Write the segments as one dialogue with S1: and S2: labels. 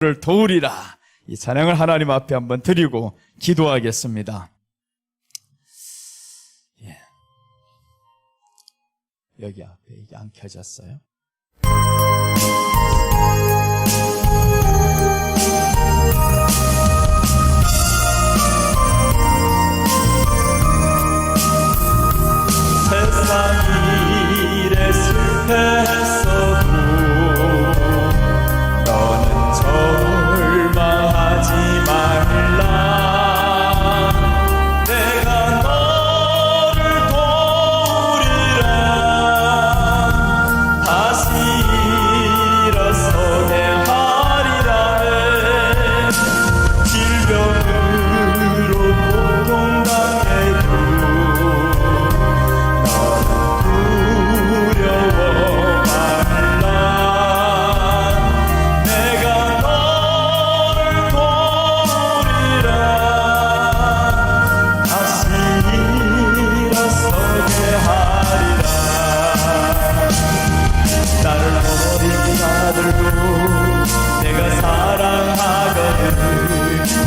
S1: 를 도우리라. 이 찬양을 하나님 앞에 한번 드리고 기도하겠습니다. 예. 여기 앞에 이게 안 켜졌어요. 세상 일에 실패했어도 너는 절망하지 말라. 내가 너를 도우리라. 다시 일어서게 하리라. 질병으로 고통당해도 내가 사랑하거든.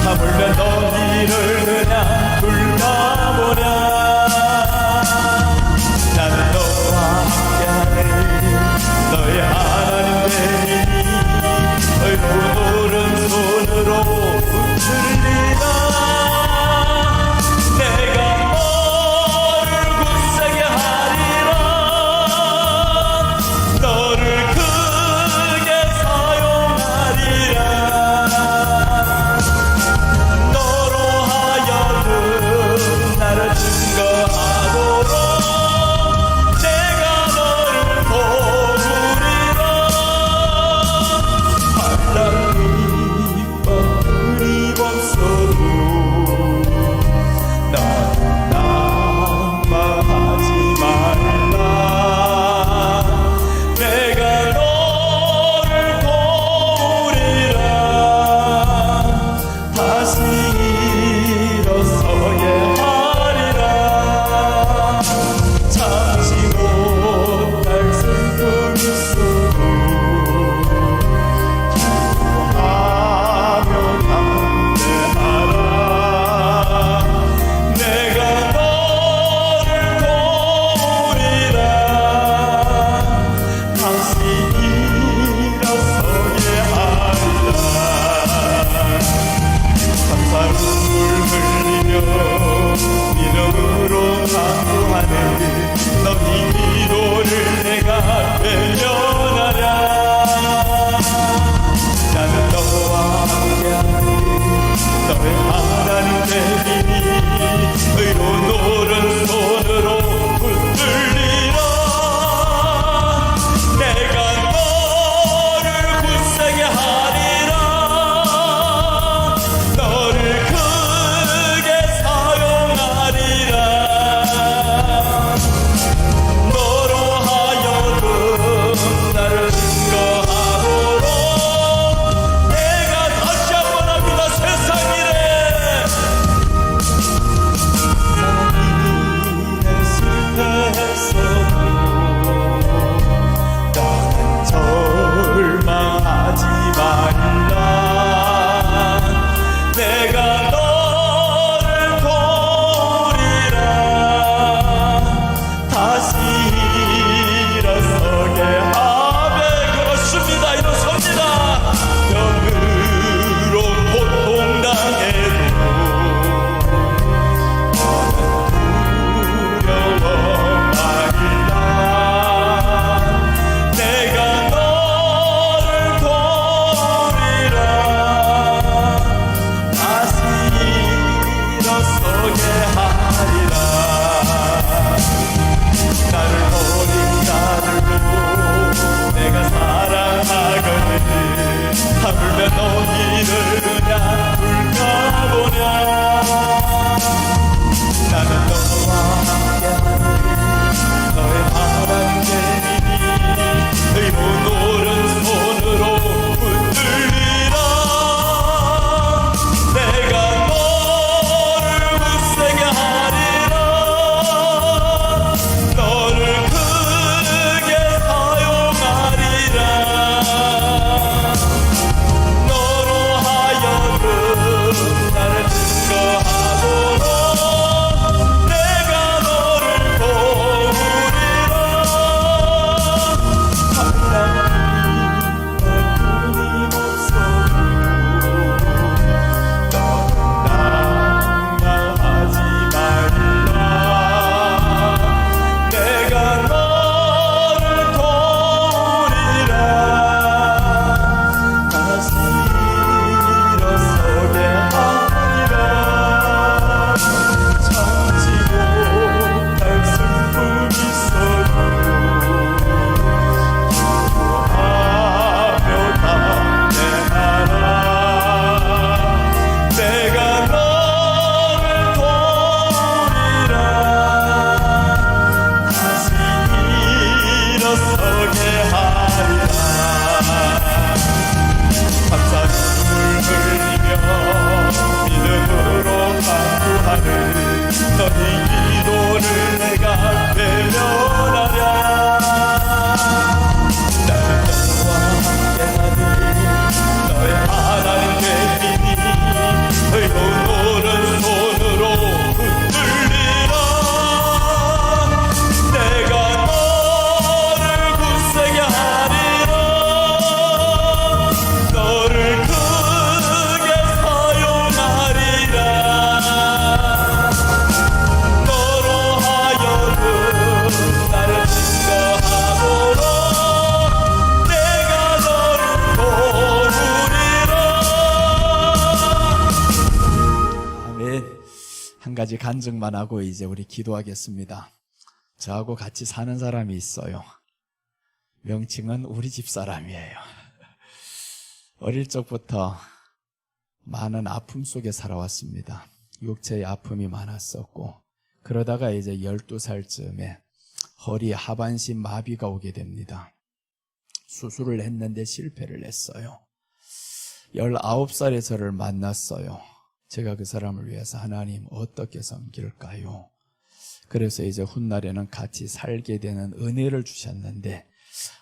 S1: 하물며 너희를 그냥 둘러보랴. 나는 너와 함께하네. 너의 하나님 되리니 의로운 오른손으로 붙들리라. 내가 너를 굳세게 하리라. 너를 한 가지 간증만 하고 이제 우리 기도하겠습니다. 저하고 같이 사는 사람이 있어요. 명칭은 우리 집 사람이에요. 어릴 적부터 많은 아픔 속에 살아왔습니다. 육체의 아픔이 많았었고, 그러다가 이제 12살쯤에 허리 하반신 마비가 오게 됩니다. 수술을 했는데 실패를 했어요. 19살에 저를 만났어요. 제가 그 사람을 위해서 하나님 어떻게 섬길까요? 그래서 이제 훗날에는 같이 살게 되는 은혜를 주셨는데,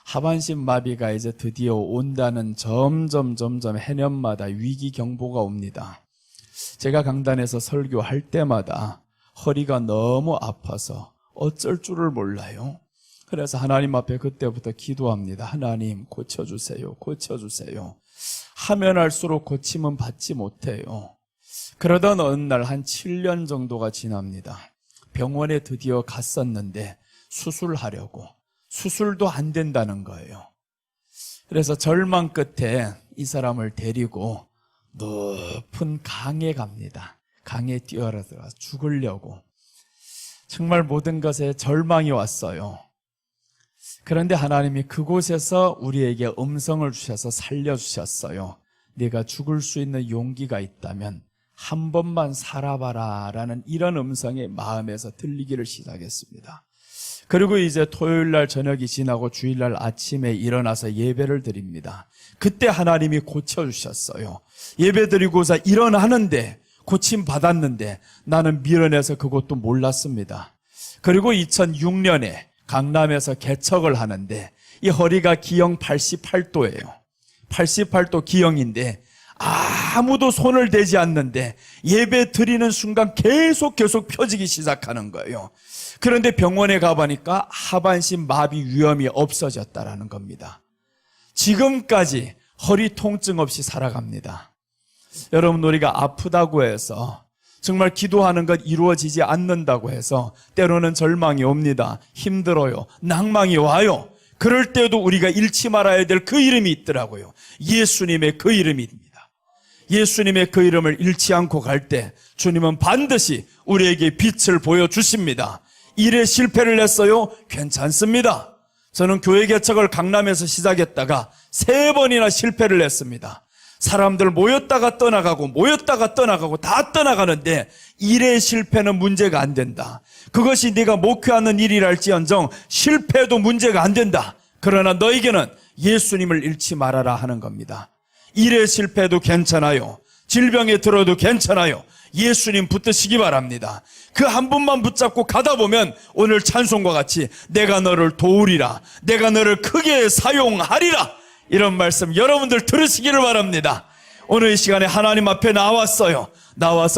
S1: 하반신 마비가 이제 드디어 온다는 점점 해년마다 위기 경보가 옵니다. 제가 강단에서 설교할 때마다 허리가 너무 아파서 어쩔 줄을 몰라요. 그래서 하나님 앞에 그때부터 기도합니다. 하나님 고쳐주세요. 고쳐주세요. 하면 할수록 고침은 받지 못해요. 그러던 어느 날 한 7년 정도가 지납니다. 병원에 드디어 갔었는데 수술하려고 수술도 안 된다는 거예요. 그래서 절망 끝에 이 사람을 데리고 높은 강에 갑니다. 강에 뛰어들어서 죽으려고. 정말 모든 것에 절망이 왔어요. 그런데 하나님이 그곳에서 우리에게 음성을 주셔서 살려주셨어요. 네가 죽을 수 있는 용기가 있다면 한 번만 살아봐라 라는 이런 음성이 마음에서 들리기를 시작했습니다. 그리고 이제 토요일날 저녁이 지나고 주일날 아침에 일어나서 예배를 드립니다. 그때 하나님이 고쳐주셨어요. 예배 드리고서 일어나는데 고침 받았는데 나는 밀어내서 그것도 몰랐습니다. 그리고 2006년에 강남에서 개척을 하는데 이 허리가 기형 88도예요. 88도 기형인데 아무도 손을 대지 않는데 예배 드리는 순간 계속 펴지기 시작하는 거예요. 그런데 병원에 가보니까 하반신 마비 위험이 없어졌다라는 겁니다. 지금까지 허리 통증 없이 살아갑니다. 여러분, 우리가 아프다고 해서 정말 기도하는 것 이루어지지 않는다고 해서 때로는 절망이 옵니다. 힘들어요. 낭망이 와요. 그럴 때도 우리가 잃지 말아야 될 그 이름이 있더라고요. 예수님의 그 이름입니다. 예수님의 그 이름을 잃지 않고 갈 때 주님은 반드시 우리에게 빛을 보여주십니다. 일에 실패를 했어요? 괜찮습니다. 저는 교회 개척을 강남에서 시작했다가 3번이나 실패를 했습니다. 사람들 모였다가 떠나가고 다 떠나가는데 일의 실패는 문제가 안 된다. 그것이 네가 목회하는 일이랄지언정 실패도 문제가 안 된다. 그러나 너에게는 예수님을 잃지 말아라 하는 겁니다. 일의 실패도 괜찮아요. 질병에 들어도 괜찮아요. 예수님 붙드시기 바랍니다. 그 한 분만 붙잡고 가다 보면 오늘 찬송과 같이 내가 너를 도우리라, 내가 너를 크게 사용하리라, 이런 말씀 여러분들 들으시기를 바랍니다. 오늘 이 시간에 하나님 앞에 나와서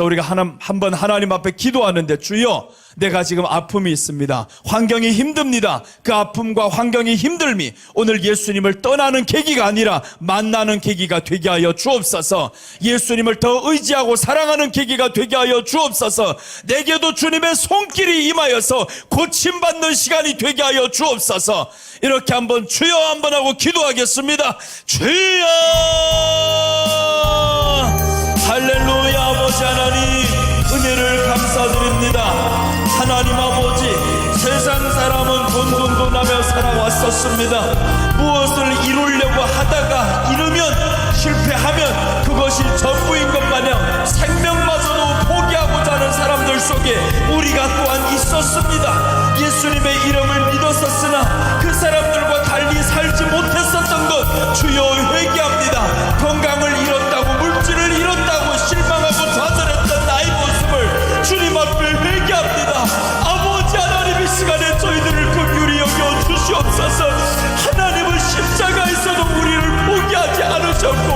S1: 우리가 한번 하나님 앞에 기도하는데, 주여 내가 지금 아픔이 있습니다. 환경이 힘듭니다. 그 아픔과 환경이 힘듦이 오늘 예수님을 떠나는 계기가 아니라 만나는 계기가 되게 하여 주옵소서. 예수님을 더 의지하고 사랑하는 계기가 되게 하여 주옵소서. 내게도 주님의 손길이 임하여서 고침받는 시간이 되게 하여 주옵소서. 이렇게 한번 주여 한번 하고 기도하겠습니다. 주여! 할렐루야. 아버지 하나님, 은혜를 감사드립니다. 하나님 아버지, 세상 사람은 돈돈돈하며 살아왔었습니다. 무엇을 이루려고 하다가 이루면, 실패하면 그것이 전부인 것 마냥 생명마저도 포기하고자 하는 사람들 속에 우리가 또한 있었습니다. 예수님의 이름을 믿었었으나 그 사람들과 달리 살지 못했었던 것 주여 회개합니다. 건강을 잃었다고, 물질을 잃었다고 실망하고 좌절했던 나의 모습을 주님 앞에 회개합니다. 아버지 하나님, 이 시간에 저희들을 긍휼히 여겨 주시옵소서. 하나님은 십자가에서도 우리를 포기하지 않으셨고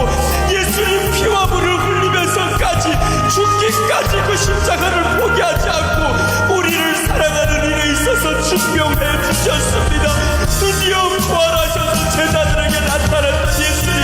S1: 예수님 피와 물을 흘리면서까지 죽기까지 그 십자가를 포기하지 않고 우리를 사랑하는 일에 있어서 증명해 주셨습니다. 드디어 부활하셔서 제자들에게 나타났던 예수님,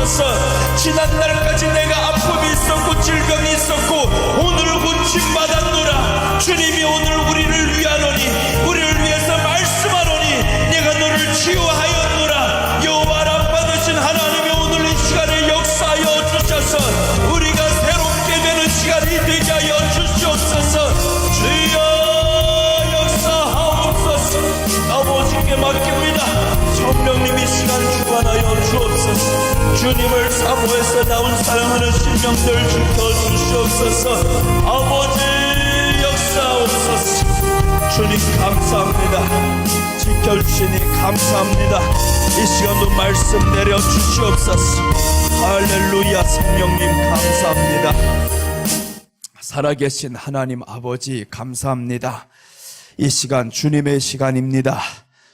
S1: 주시옵소서. 지난날까지 내가 아픔이 있었고 질병이 있었고 오늘 고침받았노라. 주님이 오늘 우리를 위하노니, 우리를 위해서 말씀하노니 내가 너를 치유하였노라. 여호와 라파 되신 하나님이 오늘 이 시간에 역사하여 주셔서 우리가 새롭게 되는 시간이 되게 하여 주시옵소서. 주여 역사하옵소서. 아버지께 맡깁니다. 성령님 이 시간 주관하여 주옵소서. 주님을 사모해서 나온 사랑하는 심령들 지켜주시옵소서. 아버지 역사하옵소서. 주님 감사합니다. 지켜주시니 감사합니다. 이 시간도 말씀 내려주시옵소서. 할렐루야. 성령님 감사합니다. 살아계신 하나님 아버지 감사합니다. 이 시간 주님의 시간입니다.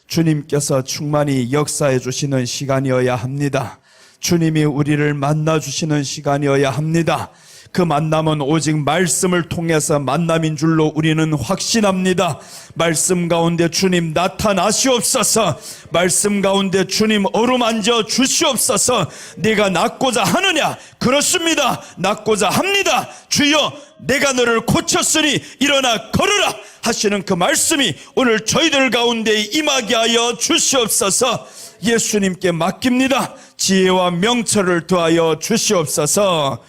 S1: 주님께서 충만히 역사해 주시는 시간이어야 합니다. 주님이 우리를 만나 주시는 시간이어야 합니다. 그 만남은 오직 말씀을 통해서 만남인 줄로 우리는 확신합니다. 말씀 가운데 주님 나타나시옵소서. 말씀 가운데 주님 어루만져 주시옵소서. 네가 낫고자 하느냐? 그렇습니다. 낫고자 합니다. 주여 내가 너를 고쳤으니 일어나 걸으라 하시는 그 말씀이 오늘 저희들 가운데 임하게 하여 주시옵소서. 예수님께 맡깁니다. 지혜와 명철을 더하여 주시옵소서.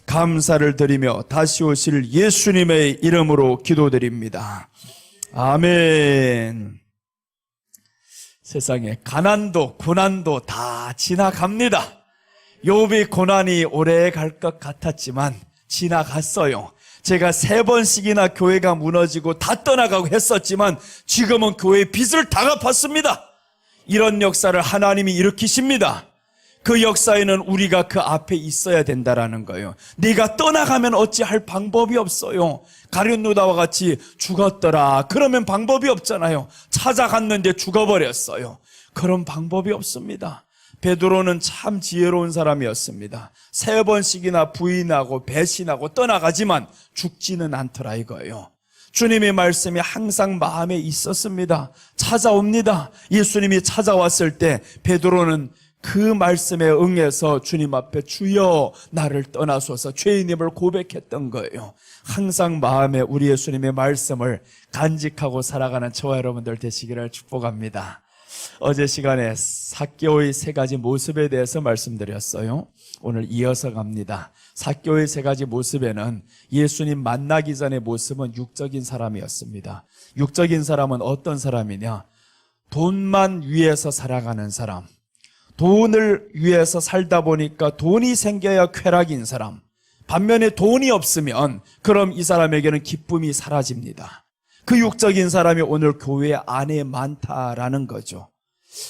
S1: 감사를 드리며 다시 오실 예수님의 이름으로 기도드립니다. 아멘. 세상에 가난도 고난도 다 지나갑니다. 욥이 고난이 오래 갈 것 같았지만 지나갔어요. 제가 3번씩이나 교회가 무너지고 다 떠나가고 했었지만 지금은 교회의 빚을 다 갚았습니다. 이런 역사를 하나님이 일으키십니다. 그 역사에는 우리가 그 앞에 있어야 된다라는 거예요. 네가 떠나가면 어찌할 방법이 없어요. 가룟 유다와 같이 죽었더라 그러면 방법이 없잖아요. 찾아갔는데 죽어버렸어요. 그런 방법이 없습니다. 베드로는 참 지혜로운 사람이었습니다. 3번씩이나 부인하고 배신하고 떠나가지만 죽지는 않더라 이거예요. 주님의 말씀이 항상 마음에 있었습니다. 찾아옵니다. 예수님이 찾아왔을 때 베드로는 그 말씀에 응해서 주님 앞에 주여 나를 떠나소서 죄인임을 고백했던 거예요. 항상 마음에 우리 예수님의 말씀을 간직하고 살아가는 저와 여러분들 되시기를 축복합니다. 어제 시간에 삭개오의 3가지 모습에 대해서 말씀드렸어요. 오늘 이어서 갑니다. 삭개오의 3가지 모습에는 예수님 만나기 전의 모습은 육적인 사람이었습니다. 육적인 사람은 어떤 사람이냐? 돈만 위해서 살아가는 사람, 돈을 위해서 살다 보니까 돈이 생겨야 쾌락인 사람, 반면에 돈이 없으면 그럼 이 사람에게는 기쁨이 사라집니다. 그 육적인 사람이 오늘 교회 안에 많다라는 거죠.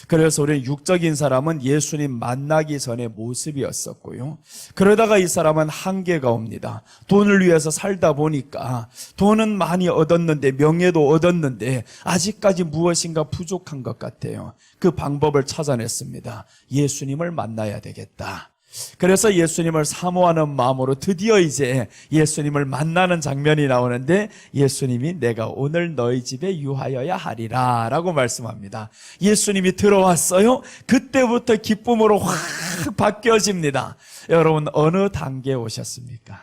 S1: 그래서 우리 육적인 사람은 예수님 만나기 전의 모습이었었고요. 그러다가 이 사람은 한계가 옵니다. 돈을 위해서 살다 보니까 돈은 많이 얻었는데 명예도 얻었는데 아직까지 무엇인가 부족한 것 같아요. 그 방법을 찾아냈습니다. 예수님을 만나야 되겠다. 그래서 예수님을 사모하는 마음으로 드디어 이제 예수님을 만나는 장면이 나오는데 예수님이 내가 오늘 너희 집에 유하여야 하리라 라고 말씀합니다. 예수님이 들어왔어요. 그때부터 기쁨으로 확 바뀌어집니다. 여러분 어느 단계에 오셨습니까?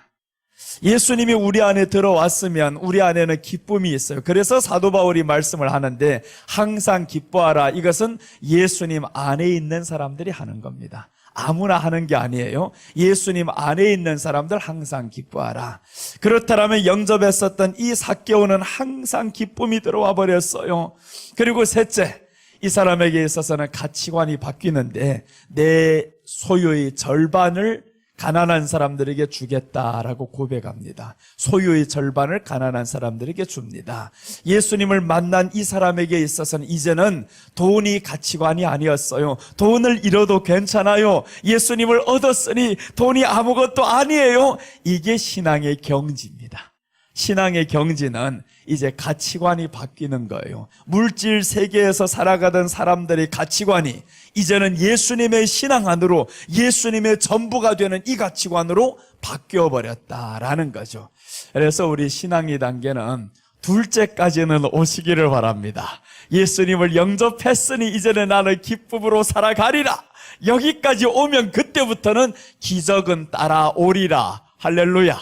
S1: 예수님이 우리 안에 들어왔으면 우리 안에는 기쁨이 있어요. 그래서 사도 바울이 말씀을 하는데 항상 기뻐하라. 이것은 예수님 안에 있는 사람들이 하는 겁니다. 아무나 하는 게 아니에요. 예수님 안에 있는 사람들 항상 기뻐하라. 그렇다면 영접했었던 이 삭개오는 항상 기쁨이 들어와 버렸어요. 그리고 셋째, 이 사람에게 있어서는 가치관이 바뀌는데 내 소유의 절반을 가난한 사람들에게 주겠다라고 고백합니다. 소유의 절반을 가난한 사람들에게 줍니다. 예수님을 만난 이 사람에게 있어서는 이제는 돈이 가치관이 아니었어요. 돈을 잃어도 괜찮아요. 예수님을 얻었으니 돈이 아무것도 아니에요. 이게 신앙의 경지입니다. 신앙의 경지는 이제 가치관이 바뀌는 거예요. 물질 세계에서 살아가던 사람들의 가치관이 이제는 예수님의 신앙 안으로 예수님의 전부가 되는 이 가치관으로 바뀌어버렸다라는 거죠. 그래서 우리 신앙의 단계는 둘째까지는 오시기를 바랍니다. 예수님을 영접했으니 이제는 나는 기쁨으로 살아가리라. 여기까지 오면 그때부터는 기적은 따라오리라. 할렐루야.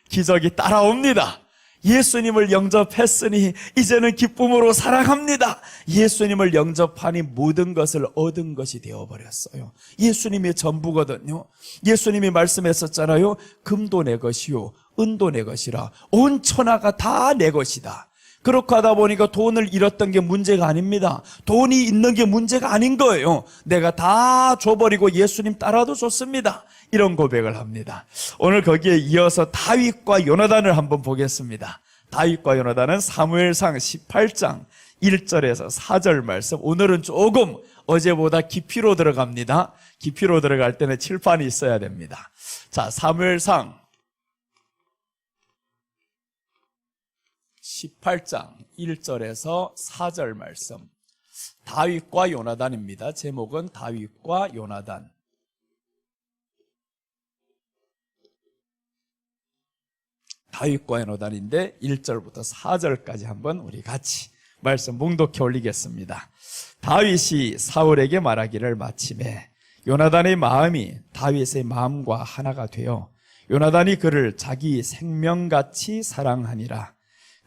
S1: 기적이 따라옵니다. 예수님을 영접했으니 이제는 기쁨으로 살아갑니다. 예수님을 영접하니 모든 것을 얻은 것이 되어버렸어요. 예수님이 전부거든요. 예수님이 말씀했었잖아요. 금도 내 것이요 은도 내 것이라. 온 천하가 다 내 것이다. 그렇게 하다 보니까 돈을 잃었던 게 문제가 아닙니다. 돈이 있는 게 문제가 아닌 거예요. 내가 다 줘버리고 예수님 따라도 좋습니다. 이런 고백을 합니다. 오늘 거기에 이어서 다윗과 요나단을 한번 보겠습니다. 다윗과 요나단은 사무엘상 18장 1절에서 4절 말씀. 오늘은 조금 어제보다 깊이로 들어갑니다. 깊이로 들어갈 때는 칠판이 있어야 됩니다. 자, 사무엘상 18장 1절에서 4절 말씀. 다윗과 요나단입니다. 제목은 다윗과 요나단. 다윗과 요나단인데 1절부터 4절까지 한번 우리 같이 말씀 묵독해 올리겠습니다. 다윗이 사울에게 말하기를 마침에 요나단의 마음이 다윗의 마음과 하나가 되어 요나단이 그를 자기 생명같이 사랑하니라.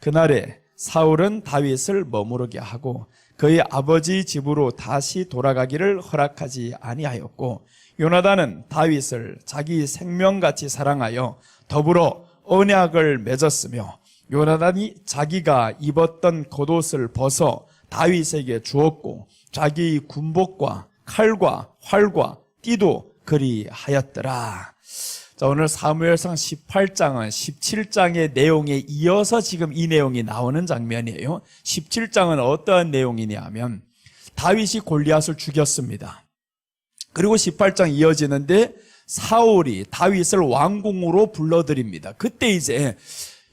S1: 그날에 사울은 다윗을 머무르게 하고 그의 아버지 집으로 다시 돌아가기를 허락하지 아니하였고 요나단은 다윗을 자기 생명같이 사랑하여 더불어 언약을 맺었으며 요나단이 자기가 입었던 겉옷을 벗어 다윗에게 주었고 자기 군복과 칼과 활과 띠도 그리하였더라. 자, 오늘 사무엘상 18장은 17장의 내용에 이어서 지금 이 내용이 나오는 장면이에요. 17장은 어떠한 내용이냐 하면 다윗이 골리앗을 죽였습니다. 그리고 18장 이어지는데 사울이 다윗을 왕궁으로 불러들입니다. 그때 이제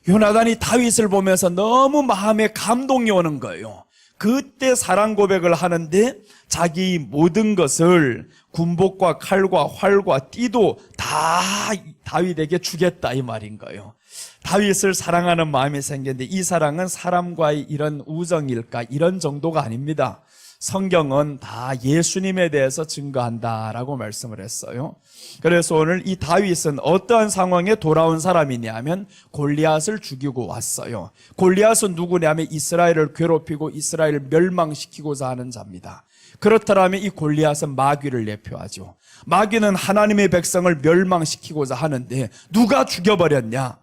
S1: 요나단이 다윗을 보면서 너무 마음에 감동이 오는 거예요. 그때 사랑 고백을 하는데 자기 모든 것을 군복과 칼과 활과 띠도 다 다윗에게 주겠다 이 말인 거예요. 다윗을 사랑하는 마음이 생겼는데 이 사랑은 사람과의 이런 우정일까? 이런 정도가 아닙니다. 성경은 다 예수님에 대해서 증거한다라고 말씀을 했어요. 그래서 오늘 이 다윗은 어떠한 상황에 돌아온 사람이냐면 골리앗을 죽이고 왔어요. 골리앗은 누구냐면 이스라엘을 괴롭히고 이스라엘을 멸망시키고자 하는 자입니다. 그렇다면 이 골리앗은 마귀를 대표하죠. 마귀는 하나님의 백성을 멸망시키고자 하는데 누가 죽여버렸냐?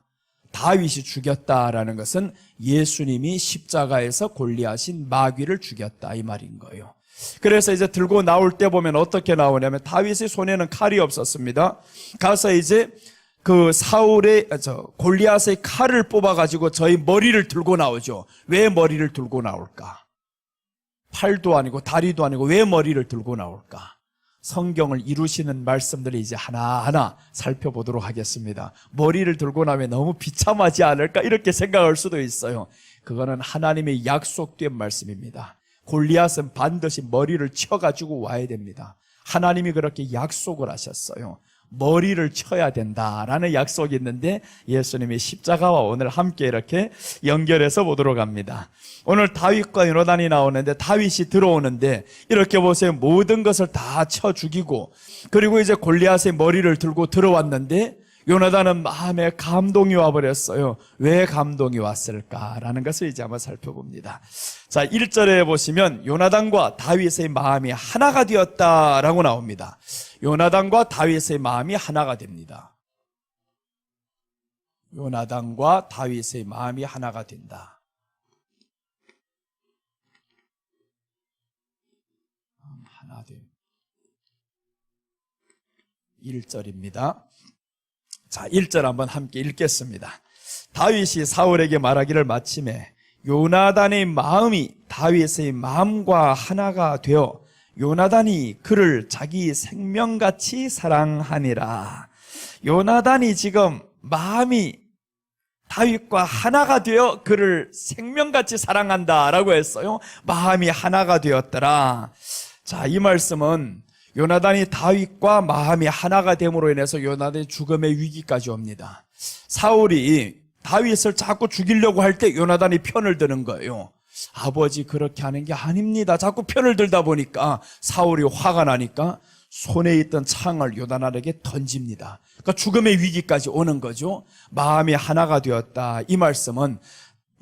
S1: 다윗이 죽였다라는 것은 예수님이 십자가에서 골리앗인 마귀를 죽였다 이 말인 거예요. 그래서 이제 들고 나올 때 보면 어떻게 나오냐면 다윗의 손에는 칼이 없었습니다. 가서 이제 그 사울의 골리앗의 칼을 뽑아가지고 저희 머리를 들고 나오죠. 왜 머리를 들고 나올까? 팔도 아니고 다리도 아니고 왜 머리를 들고 나올까? 성경을 이루시는 말씀들을 이제 하나하나 살펴보도록 하겠습니다. 머리를 들고 나면 너무 비참하지 않을까 이렇게 생각할 수도 있어요. 그거는 하나님의 약속된 말씀입니다. 골리앗은 반드시 머리를 쳐가지고 와야 됩니다. 하나님이 그렇게 약속을 하셨어요. 머리를 쳐야 된다라는 약속이 있는데 예수님이 십자가와 오늘 함께 이렇게 연결해서 보도록 합니다. 오늘 다윗과 요나단이 나오는데 다윗이 들어오는데 이렇게 보세요. 모든 것을 다 쳐 죽이고 그리고 이제 골리앗의 머리를 들고 들어왔는데 요나단은 마음에 감동이 와버렸어요. 왜 감동이 왔을까라는 것을 이제 한번 살펴봅니다. 자, 1절에 보시면 요나단과 다윗의 마음이 하나가 되었다라고 나옵니다. 요나단과 다윗의 마음이 하나가 됩니다. 요나단과 다윗의 마음이 하나가 된다. 하나 됨. 1절입니다. 자, 1절 한번 함께 읽겠습니다. 다윗이 사울에게 말하기를 마침에 요나단의 마음이 다윗의 마음과 하나가 되어 요나단이 그를 자기 생명같이 사랑하니라. 요나단이 지금 마음이 다윗과 하나가 되어 그를 생명같이 사랑한다라고 했어요. 마음이 하나가 되었더라. 자, 이 말씀은 요나단이 다윗과 마음이 하나가 됨으로 인해서 요나단의 죽음의 위기까지 옵니다. 사울이 다윗을 자꾸 죽이려고 할 때 요나단이 편을 드는 거예요. 아버지 그렇게 하는 게 아닙니다. 자꾸 편을 들다 보니까 사울이 화가 나니까 손에 있던 창을 요나단에게 던집니다. 그러니까 죽음의 위기까지 오는 거죠. 마음이 하나가 되었다. 이 말씀은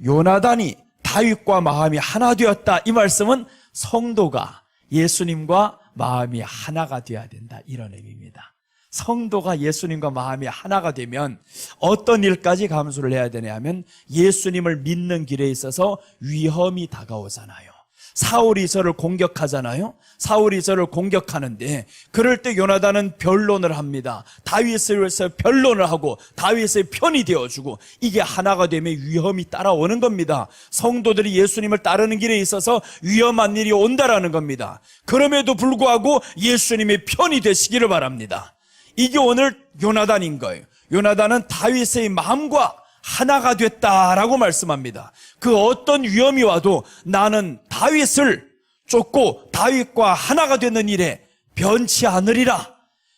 S1: 요나단이 다윗과 마음이 하나 되었다. 이 말씀은 성도가 예수님과 마음이 하나가 되어야 된다. 이런 의미입니다. 성도가 예수님과 마음이 하나가 되면 어떤 일까지 감수를 해야 되냐 하면 예수님을 믿는 길에 있어서 위험이 다가오잖아요. 사울이 저를 공격하잖아요. 사울이 저를 공격하는데 그럴 때 요나단은 변론을 합니다. 다윗을 위해서 변론을 하고 다윗의 편이 되어주고 이게 하나가 되면 위험이 따라오는 겁니다. 성도들이 예수님을 따르는 길에 있어서 위험한 일이 온다라는 겁니다. 그럼에도 불구하고 예수님의 편이 되시기를 바랍니다. 이게 오늘 요나단인 거예요. 요나단은 다윗의 마음과 하나가 됐다라고 말씀합니다. 그 어떤 위험이 와도 나는 다윗을 쫓고 다윗과 하나가 되는 일에 변치 않으리라.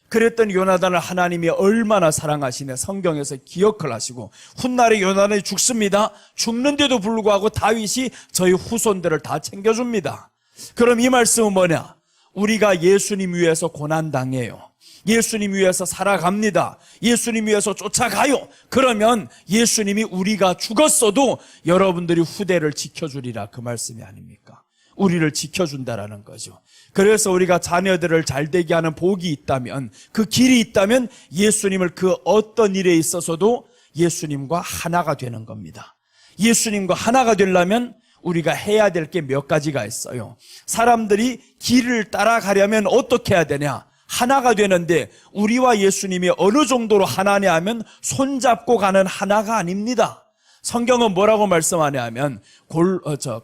S1: 그랬던 요나단을 하나님이 얼마나 사랑하시냐 성경에서 기억을 하시고 훗날에 요나단이 죽습니다. 죽는데도 불구하고 다윗이 저희 후손들을 다 챙겨줍니다. 그럼 이 말씀은 뭐냐? 우리가 예수님 위해서 고난당해요. 예수님 위해서 살아갑니다. 예수님 위해서 쫓아가요. 그러면 예수님이 우리가 죽었어도 여러분들이 후대를 지켜주리라 그 말씀이 아닙니까? 우리를 지켜준다라는 거죠. 그래서 우리가 자녀들을 잘되게 하는 복이 있다면 그 길이 있다면 예수님을 그 어떤 일에 있어서도 예수님과 하나가 되는 겁니다. 예수님과 하나가 되려면 우리가 해야 될 게 몇 가지가 있어요. 사람들이 길을 따라가려면 어떻게 해야 되냐? 하나가 되는데 우리와 예수님이 어느 정도로 하나냐 하면 손잡고 가는 하나가 아닙니다. 성경은 뭐라고 말씀하냐 하면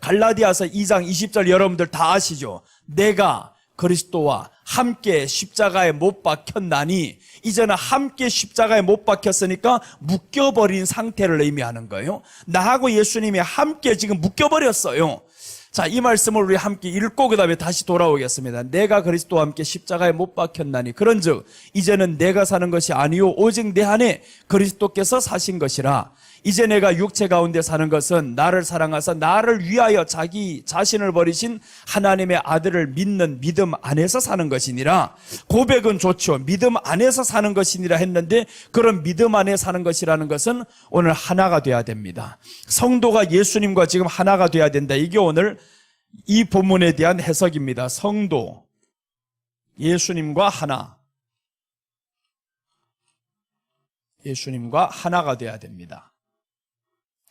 S1: 갈라디아서 2장 20절 여러분들 다 아시죠? 내가 그리스도와 함께 십자가에 못 박혔나니 이제는 함께 십자가에 못 박혔으니까 묶여버린 상태를 의미하는 거예요. 나하고 예수님이 함께 지금 묶여버렸어요. 자, 이 말씀을 우리 함께 읽고 그 다음에 다시 돌아오겠습니다. 내가 그리스도와 함께 십자가에 못 박혔나니 그런즉 이제는 내가 사는 것이 아니요 오직 내 안에 그리스도께서 사신 것이라. 이제 내가 육체 가운데 사는 것은 나를 사랑하사 나를 위하여 자기 자신을 버리신 하나님의 아들을 믿는 믿음 안에서 사는 것이니라. 고백은 좋죠. 믿음 안에서 사는 것이니라 했는데 그런 믿음 안에 사는 것이라는 것은 오늘 하나가 돼야 됩니다. 성도가 예수님과 지금 하나가 돼야 된다. 이게 오늘 이 본문에 대한 해석입니다. 성도, 예수님과 하나. 예수님과 하나가 돼야 됩니다.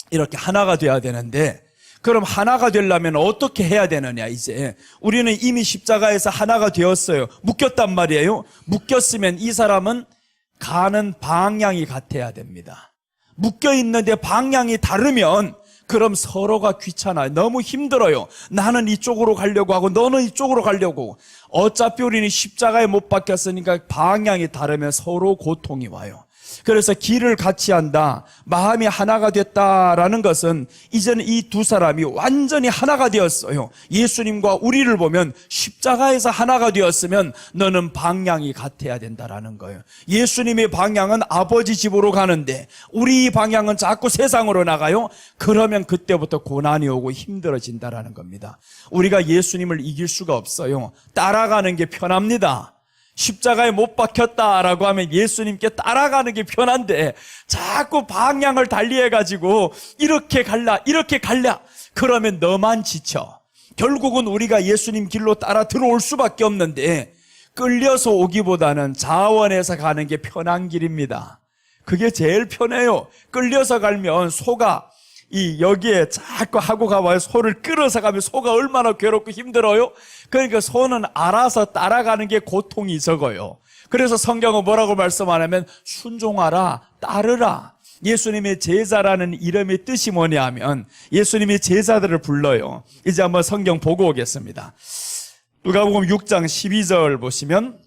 S1: 이렇게 하나가 돼야 되는데 그럼 하나가 되려면 어떻게 해야 되느냐? 이제 우리는 이미 십자가에서 하나가 되었어요. 묶였단 말이에요. 묶였으면 이 사람은 가는 방향이 같아야 됩니다. 묶여 있는데 방향이 다르면 그럼 서로가 귀찮아요. 너무 힘들어요. 나는 이쪽으로 가려고 하고 너는 이쪽으로 가려고. 어차피 우리는 십자가에 못 박혔으니까 방향이 다르면 서로 고통이 와요. 그래서 길을 같이 한다, 마음이 하나가 됐다라는 것은 이제는 이 두 사람이 완전히 하나가 되었어요. 예수님과 우리를 보면 십자가에서 하나가 되었으면 너는 방향이 같아야 된다라는 거예요. 예수님의 방향은 아버지 집으로 가는데 우리 방향은 자꾸 세상으로 나가요. 그러면 그때부터 고난이 오고 힘들어진다라는 겁니다. 우리가 예수님을 이길 수가 없어요. 따라가는 게 편합니다. 십자가에 못 박혔다라고 하면 예수님께 따라가는 게 편한데 자꾸 방향을 달리해가지고 이렇게 갈라 그러면 너만 지쳐. 결국은 우리가 예수님 길로 따라 들어올 수밖에 없는데 끌려서 오기보다는 자원해서 가는 게 편한 길입니다. 그게 제일 편해요. 끌려서 가면 소가 여기에 자꾸 하고 가봐요. 소를 끌어서 가면 소가 얼마나 괴롭고 힘들어요. 그러니까 소는 알아서 따라가는 게 고통이 적어요. 그래서 성경은 뭐라고 말씀하냐면 순종하라, 따르라. 예수님의 제자라는 이름의 뜻이 뭐냐 하면 예수님의 제자들을 불러요. 이제 한번 성경 보고 오겠습니다. 누가복음 6장 12절 보시면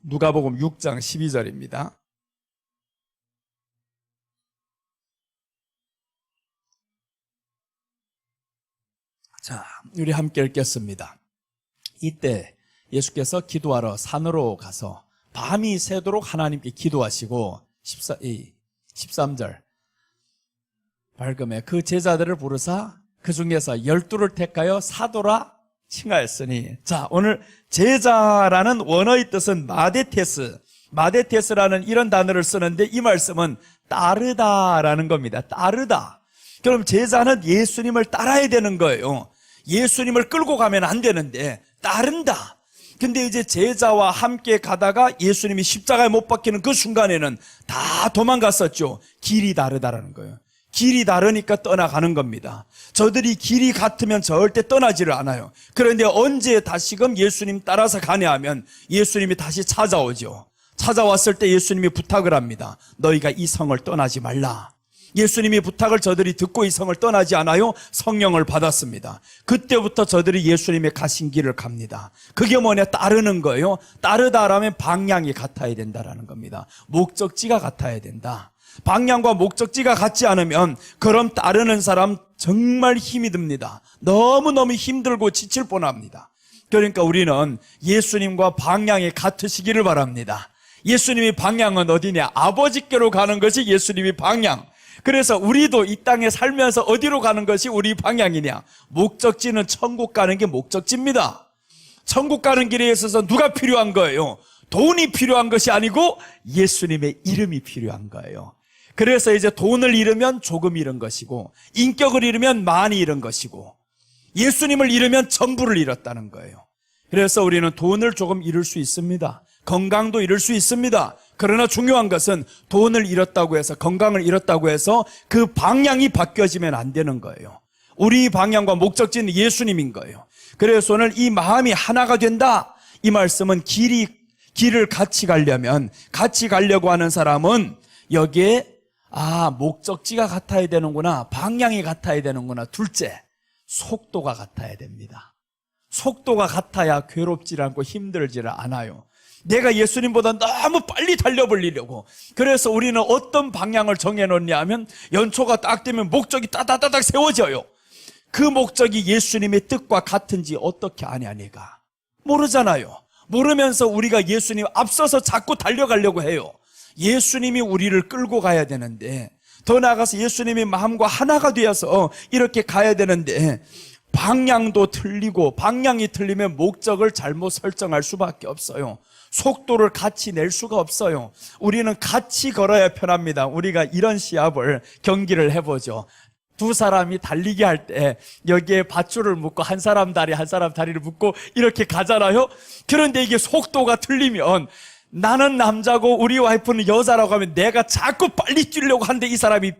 S1: 누가복음 6장 12절입니다. 자, 우리 함께 읽겠습니다. 이때 예수께서 기도하러 산으로 가서 밤이 새도록 하나님께 기도하시고 13절 밝음에 그 제자들을 부르사 그 중에서 12를 택하여 사도라 칭하였으니. 자, 오늘 제자라는 원어의 뜻은 마데테스라는 이런 단어를 쓰는데 이 말씀은 따르다라는 겁니다. 따르다. 그럼 제자는 예수님을 따라야 되는 거예요. 예수님을 끌고 가면 안 되는데 따른다. 근데 이제 제자와 함께 가다가 예수님이 십자가에 못 박히는 그 순간에는 다 도망갔었죠. 길이 다르다라는 거예요. 길이 다르니까 떠나가는 겁니다. 저들이 길이 같으면 절대 떠나지를 않아요. 그런데 언제 다시금 예수님 따라서 가냐 하면 예수님이 다시 찾아오죠. 찾아왔을 때 예수님이 부탁을 합니다. 너희가 이 성을 떠나지 말라. 예수님이 부탁을 저들이 듣고 이 성을 떠나지 않아요. 성령을 받았습니다. 그때부터 저들이 예수님의 가신 길을 갑니다. 그게 뭐냐? 따르는 거예요. 따르다라면 방향이 같아야 된다라는 겁니다. 목적지가 같아야 된다. 방향과 목적지가 같지 않으면 그럼 따르는 사람 정말 힘이 듭니다. 너무너무 힘들고 지칠 뻔합니다. 그러니까 우리는 예수님과 방향이 같으시기를 바랍니다. 예수님의 방향은 어디냐? 아버지께로 가는 것이 예수님의 방향. 그래서 우리도 이 땅에 살면서 어디로 가는 것이 우리 방향이냐? 목적지는 천국 가는 게 목적지입니다. 천국 가는 길에 있어서 누가 필요한 거예요? 돈이 필요한 것이 아니고 예수님의 이름이 필요한 거예요. 그래서 이제 돈을 잃으면 조금 잃은 것이고, 인격을 잃으면 많이 잃은 것이고, 예수님을 잃으면 전부를 잃었다는 거예요. 그래서 우리는 돈을 조금 잃을 수 있습니다. 건강도 잃을 수 있습니다. 그러나 중요한 것은 돈을 잃었다고 해서, 건강을 잃었다고 해서 그 방향이 바뀌어지면 안 되는 거예요. 우리 방향과 목적지는 예수님인 거예요. 그래서 오늘 이 마음이 하나가 된다. 이 말씀은 길을 같이 가려고 하는 사람은 여기에 목적지가 같아야 되는구나, 방향이 같아야 되는구나. 둘째, 속도가 같아야 됩니다. 속도가 같아야 괴롭지 않고 힘들지를 않아요. 내가 예수님보다 너무 빨리 달려버리려고. 그래서 우리는 어떤 방향을 정해놓냐 하면 연초가 딱 되면 목적이 따다다닥 세워져요. 그 목적이 예수님의 뜻과 같은지 어떻게 아냐 내가? 모르잖아요. 모르면서 우리가 예수님 앞서서 자꾸 달려가려고 해요. 예수님이 우리를 끌고 가야 되는데, 더 나아가서 예수님의 마음과 하나가 되어서 이렇게 가야 되는데 방향도 틀리고, 방향이 틀리면 목적을 잘못 설정할 수밖에 없어요. 속도를 같이 낼 수가 없어요. 우리는 같이 걸어야 편합니다. 우리가 이런 시합을, 경기를 해보죠. 두 사람이 달리기 할 때 여기에 밧줄을 묶고 한 사람 다리 한 사람 다리를 묶고 이렇게 가잖아요. 그런데 이게 속도가 틀리면, 나는 남자고 우리 와이프는 여자라고 하면 내가 자꾸 빨리 뛰려고 하는데 이 사람이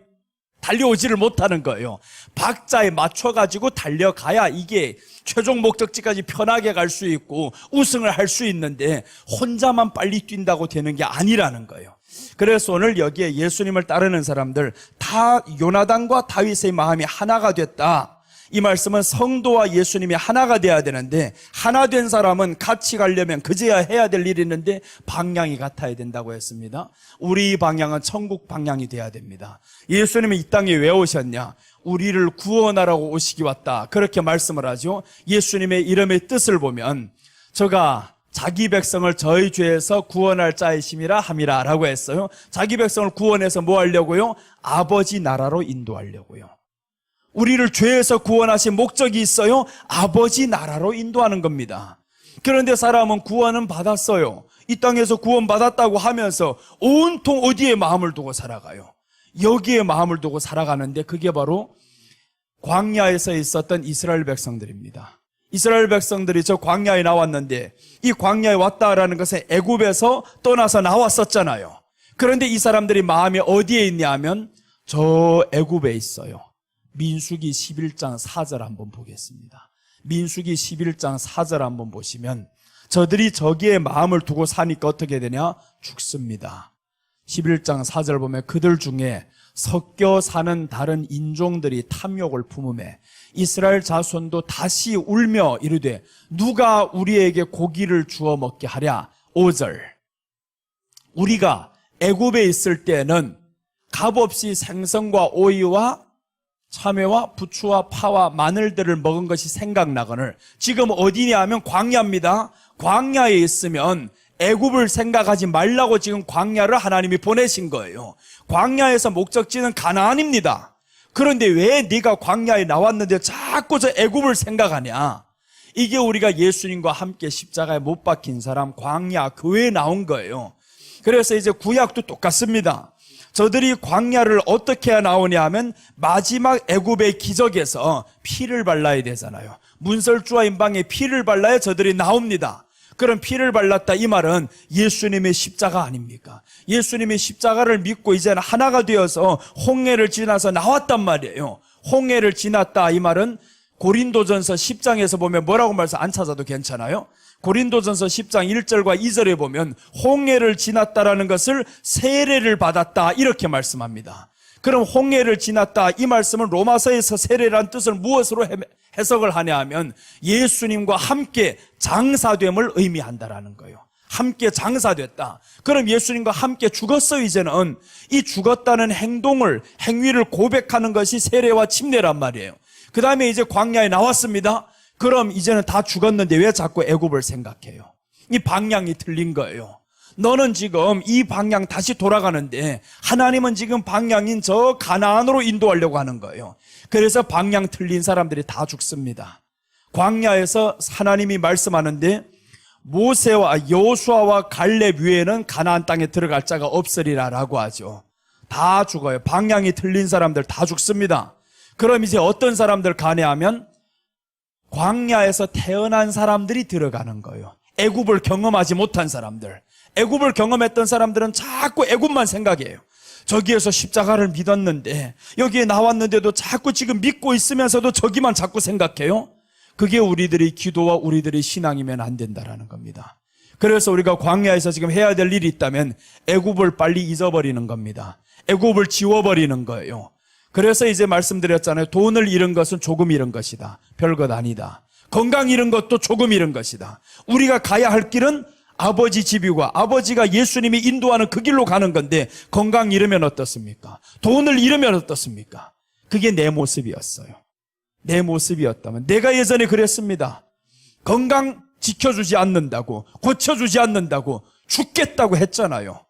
S1: 달려오지를 못하는 거예요. 박자에 맞춰가지고 달려가야 이게 최종 목적지까지 편하게 갈 수 있고 우승을 할 수 있는데, 혼자만 빨리 뛴다고 되는 게 아니라는 거예요. 그래서 오늘 여기에 예수님을 따르는 사람들 다 요나단과 다윗의 마음이 하나가 됐다. 이 말씀은 성도와 예수님이 하나가 돼야 되는데, 하나 된 사람은 같이 가려면 그제야 해야 될 일이 있는데 방향이 같아야 된다고 했습니다. 우리 방향은 천국 방향이 돼야 됩니다. 예수님이 이 땅에 왜 오셨냐? 우리를 구원하라고 오시기 왔다, 그렇게 말씀을 하죠. 예수님의 이름의 뜻을 보면 저가 자기 백성을 저희 죄에서 구원할 자이심이라 함이라 라고 했어요. 자기 백성을 구원해서 뭐 하려고요? 아버지 나라로 인도하려고요. 우리를 죄에서 구원하신 목적이 있어요. 아버지 나라로 인도하는 겁니다. 그런데 사람은 구원은 받았어요. 이 땅에서 구원받았다고 하면서 온통 어디에 마음을 두고 살아가요? 여기에 마음을 두고 살아가는데, 그게 바로 광야에서 있었던 이스라엘 백성들입니다. 이스라엘 백성들이 저 광야에 나왔는데, 이 광야에 왔다라는 것은 애굽에서 떠나서 나왔었잖아요. 그런데 이 사람들이 마음이 어디에 있냐 하면 저 애굽에 있어요. 민수기 11장 4절 한번 보겠습니다. 민수기 11장 4절 한번 보시면, 저들이 저기에 마음을 두고 사니까 어떻게 되냐? 죽습니다. 11장 4절 보면, 그들 중에 섞여 사는 다른 인종들이 탐욕을 품으매 이스라엘 자손도 다시 울며 이르되 누가 우리에게 고기를 주어 먹게 하랴. 5절, 우리가 애굽에 있을 때는 값없이 생선과 오이와 참외와 부추와 파와 마늘들을 먹은 것이 생각나거늘, 지금 어디냐 하면 광야입니다. 광야에 있으면 애굽을 생각하지 말라고 지금 광야를 하나님이 보내신 거예요. 광야에서 목적지는 가나안입니다. 그런데 왜 네가 광야에 나왔는데 자꾸 저 애굽을 생각하냐? 이게 우리가 예수님과 함께 십자가에 못 박힌 사람, 광야, 교회에 나온 거예요. 그래서 이제 구약도 똑같습니다. 저들이 광야를 어떻게 해야 나오냐 하면 마지막 애굽의 기적에서 피를 발라야 되잖아요. 문설주와 임방에 피를 발라야 저들이 나옵니다. 그럼 피를 발랐다 이 말은 예수님의 십자가 아닙니까? 예수님의 십자가를 믿고 이제는 하나가 되어서 홍해를 지나서 나왔단 말이에요. 홍해를 지났다 이 말은 고린도전서 10장에서 보면 뭐라고 말해서 안 찾아도 괜찮아요? 고린도전서 10장 1절과 2절에 보면 홍해를 지났다라는 것을 세례를 받았다 이렇게 말씀합니다. 그럼 홍해를 지났다 이 말씀은 로마서에서 세례란 뜻을 무엇으로 해석을 하냐 하면 예수님과 함께 장사됨을 의미한다라는 거예요. 함께 장사됐다. 그럼 예수님과 함께 죽었어요. 이제는 이 죽었다는 행위를 고백하는 것이 세례와 침례란 말이에요. 그 다음에 이제 광야에 나왔습니다. 그럼 이제는 다 죽었는데 왜 자꾸 애굽을 생각해요? 이 방향이 틀린 거예요. 너는 지금 이 방향 다시 돌아가는데 하나님은 지금 방향인 저 가나안으로 인도하려고 하는 거예요. 그래서 방향 틀린 사람들이 다 죽습니다. 광야에서 하나님이 말씀하는데 모세와 여호수아와 갈렙 외에는 가나안 땅에 들어갈 자가 없으리라라고 하죠. 다 죽어요. 방향이 틀린 사람들 다 죽습니다. 그럼 이제 어떤 사람들 가냐 하면 광야에서 태어난 사람들이 들어가는 거예요. 애굽을 경험하지 못한 사람들. 애굽을 경험했던 사람들은 자꾸 애굽만 생각해요. 저기에서 십자가를 믿었는데 여기에 나왔는데도 자꾸 지금 믿고 있으면서도 저기만 자꾸 생각해요. 그게 우리들의 기도와 우리들의 신앙이면 안 된다라는 겁니다. 그래서 우리가 광야에서 지금 해야 될 일이 있다면 애굽을 빨리 잊어버리는 겁니다. 애굽을 지워버리는 거예요. 그래서 이제 말씀드렸잖아요. 돈을 잃은 것은 조금 잃은 것이다. 별것 아니다. 건강 잃은 것도 조금 잃은 것이다. 우리가 가야 할 길은 아버지 집이고 아버지가 예수님이 인도하는 그 길로 가는 건데 건강 잃으면 어떻습니까? 돈을 잃으면 어떻습니까? 그게 내 모습이었어요. 내 모습이었다면 내가 예전에 그랬습니다. 건강 지켜주지 않는다고 고쳐주지 않는다고 죽겠다고 했잖아요.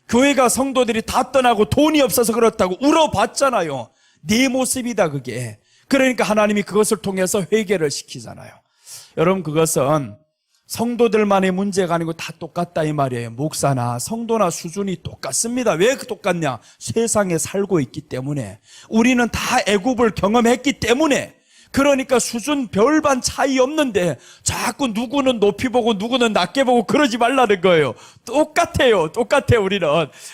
S1: 교회가 성도들이 다 떠나고 돈이 없어서 그렇다고 울어봤잖아요. 네 모습이다 그게. 그러니까 하나님이 그것을 통해서 회개를 시키잖아요. 여러분 그것은 성도들만의 문제가 아니고 다 똑같다 이 말이에요. 목사나 성도나 수준이 똑같습니다. 왜 똑같냐? 세상에 살고 있기 때문에. 우리는 다 애굽을 경험했기 때문에. 그러니까 수준 별반 차이 없는데 자꾸 누구는 높이 보고 누구는 낮게 보고 그러지 말라는 거예요. 똑같아요. 우리는.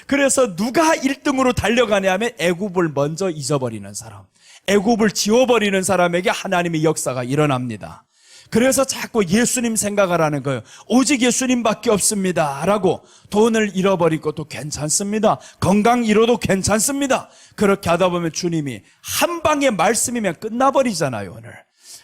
S1: 그래서 누가 1등으로 달려가냐 하면 애굽을 먼저 잊어버리는 사람, 애굽을 지워버리는 사람에게 하나님의 역사가 일어납니다. 그래서 자꾸 예수님 생각을 하는 거예요. 오직 예수님밖에 없습니다 라고. 돈을 잃어버릴 것도 괜찮습니다. 건강 잃어도 괜찮습니다. 그렇게 하다 보면 주님이 한 방의 말씀이면 끝나버리잖아요 오늘.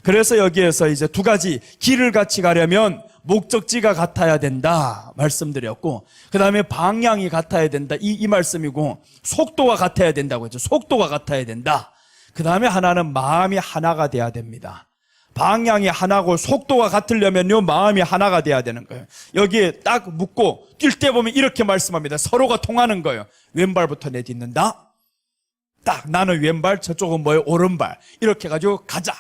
S1: 그래서 여기에서 이제 두 가지, 길을 같이 가려면 목적지가 같아야 된다 말씀드렸고, 그 다음에 방향이 같아야 된다 이 말씀이고, 속도가 같아야 된다고 했죠. 속도가 같아야 된다. 그 다음에 하나는 마음이 하나가 돼야 됩니다. 방향이 하나고 속도가 같으려면요 마음이 하나가 돼야 되는 거예요. 여기에 딱 묶고 뛸 때 보면 이렇게 말씀합니다. 서로가 통하는 거예요. 왼발부터 내딛는다. 딱 나는 왼발, 저쪽은 뭐예요? 오른발. 이렇게 해가지고 가자.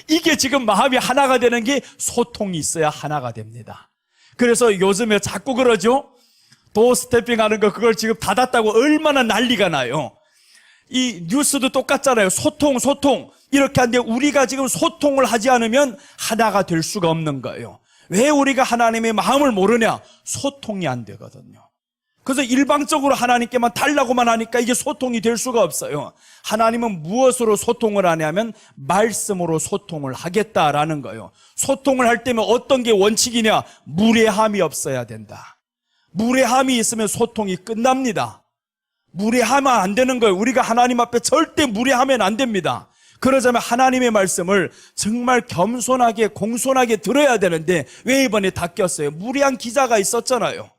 S1: 이게 지금 마음이 하나가 되는 게 소통이 있어야 하나가 됩니다. 그래서 요즘에 자꾸 그러죠. 도어스태핑 하는 거 그걸 지금 닫았다고 얼마나 난리가 나요. 이 뉴스도 똑같잖아요. 소통 이렇게 하는데 우리가 지금 소통을 하지 않으면 하나가 될 수가 없는 거예요. 왜 우리가 하나님의 마음을 모르냐? 소통이 안 되거든요. 그래서 일방적으로 하나님께만 달라고만 하니까 이게 소통이 될 수가 없어요. 하나님은 무엇으로 소통을 하냐면 말씀으로 소통을 하겠다라는 거예요. 소통을 할 때면 어떤 게 원칙이냐? 무례함이 없어야 된다. 무례함이 있으면 소통이 끝납니다. 무례하면 안 되는 거예요. 우리가 하나님 앞에 절대 무례하면 안 됩니다. 그러자면 하나님의 말씀을 정말 겸손하게 공손하게 들어야 되는데 왜 이번에 다 꼈어요? 무례한 기자가 있었잖아요.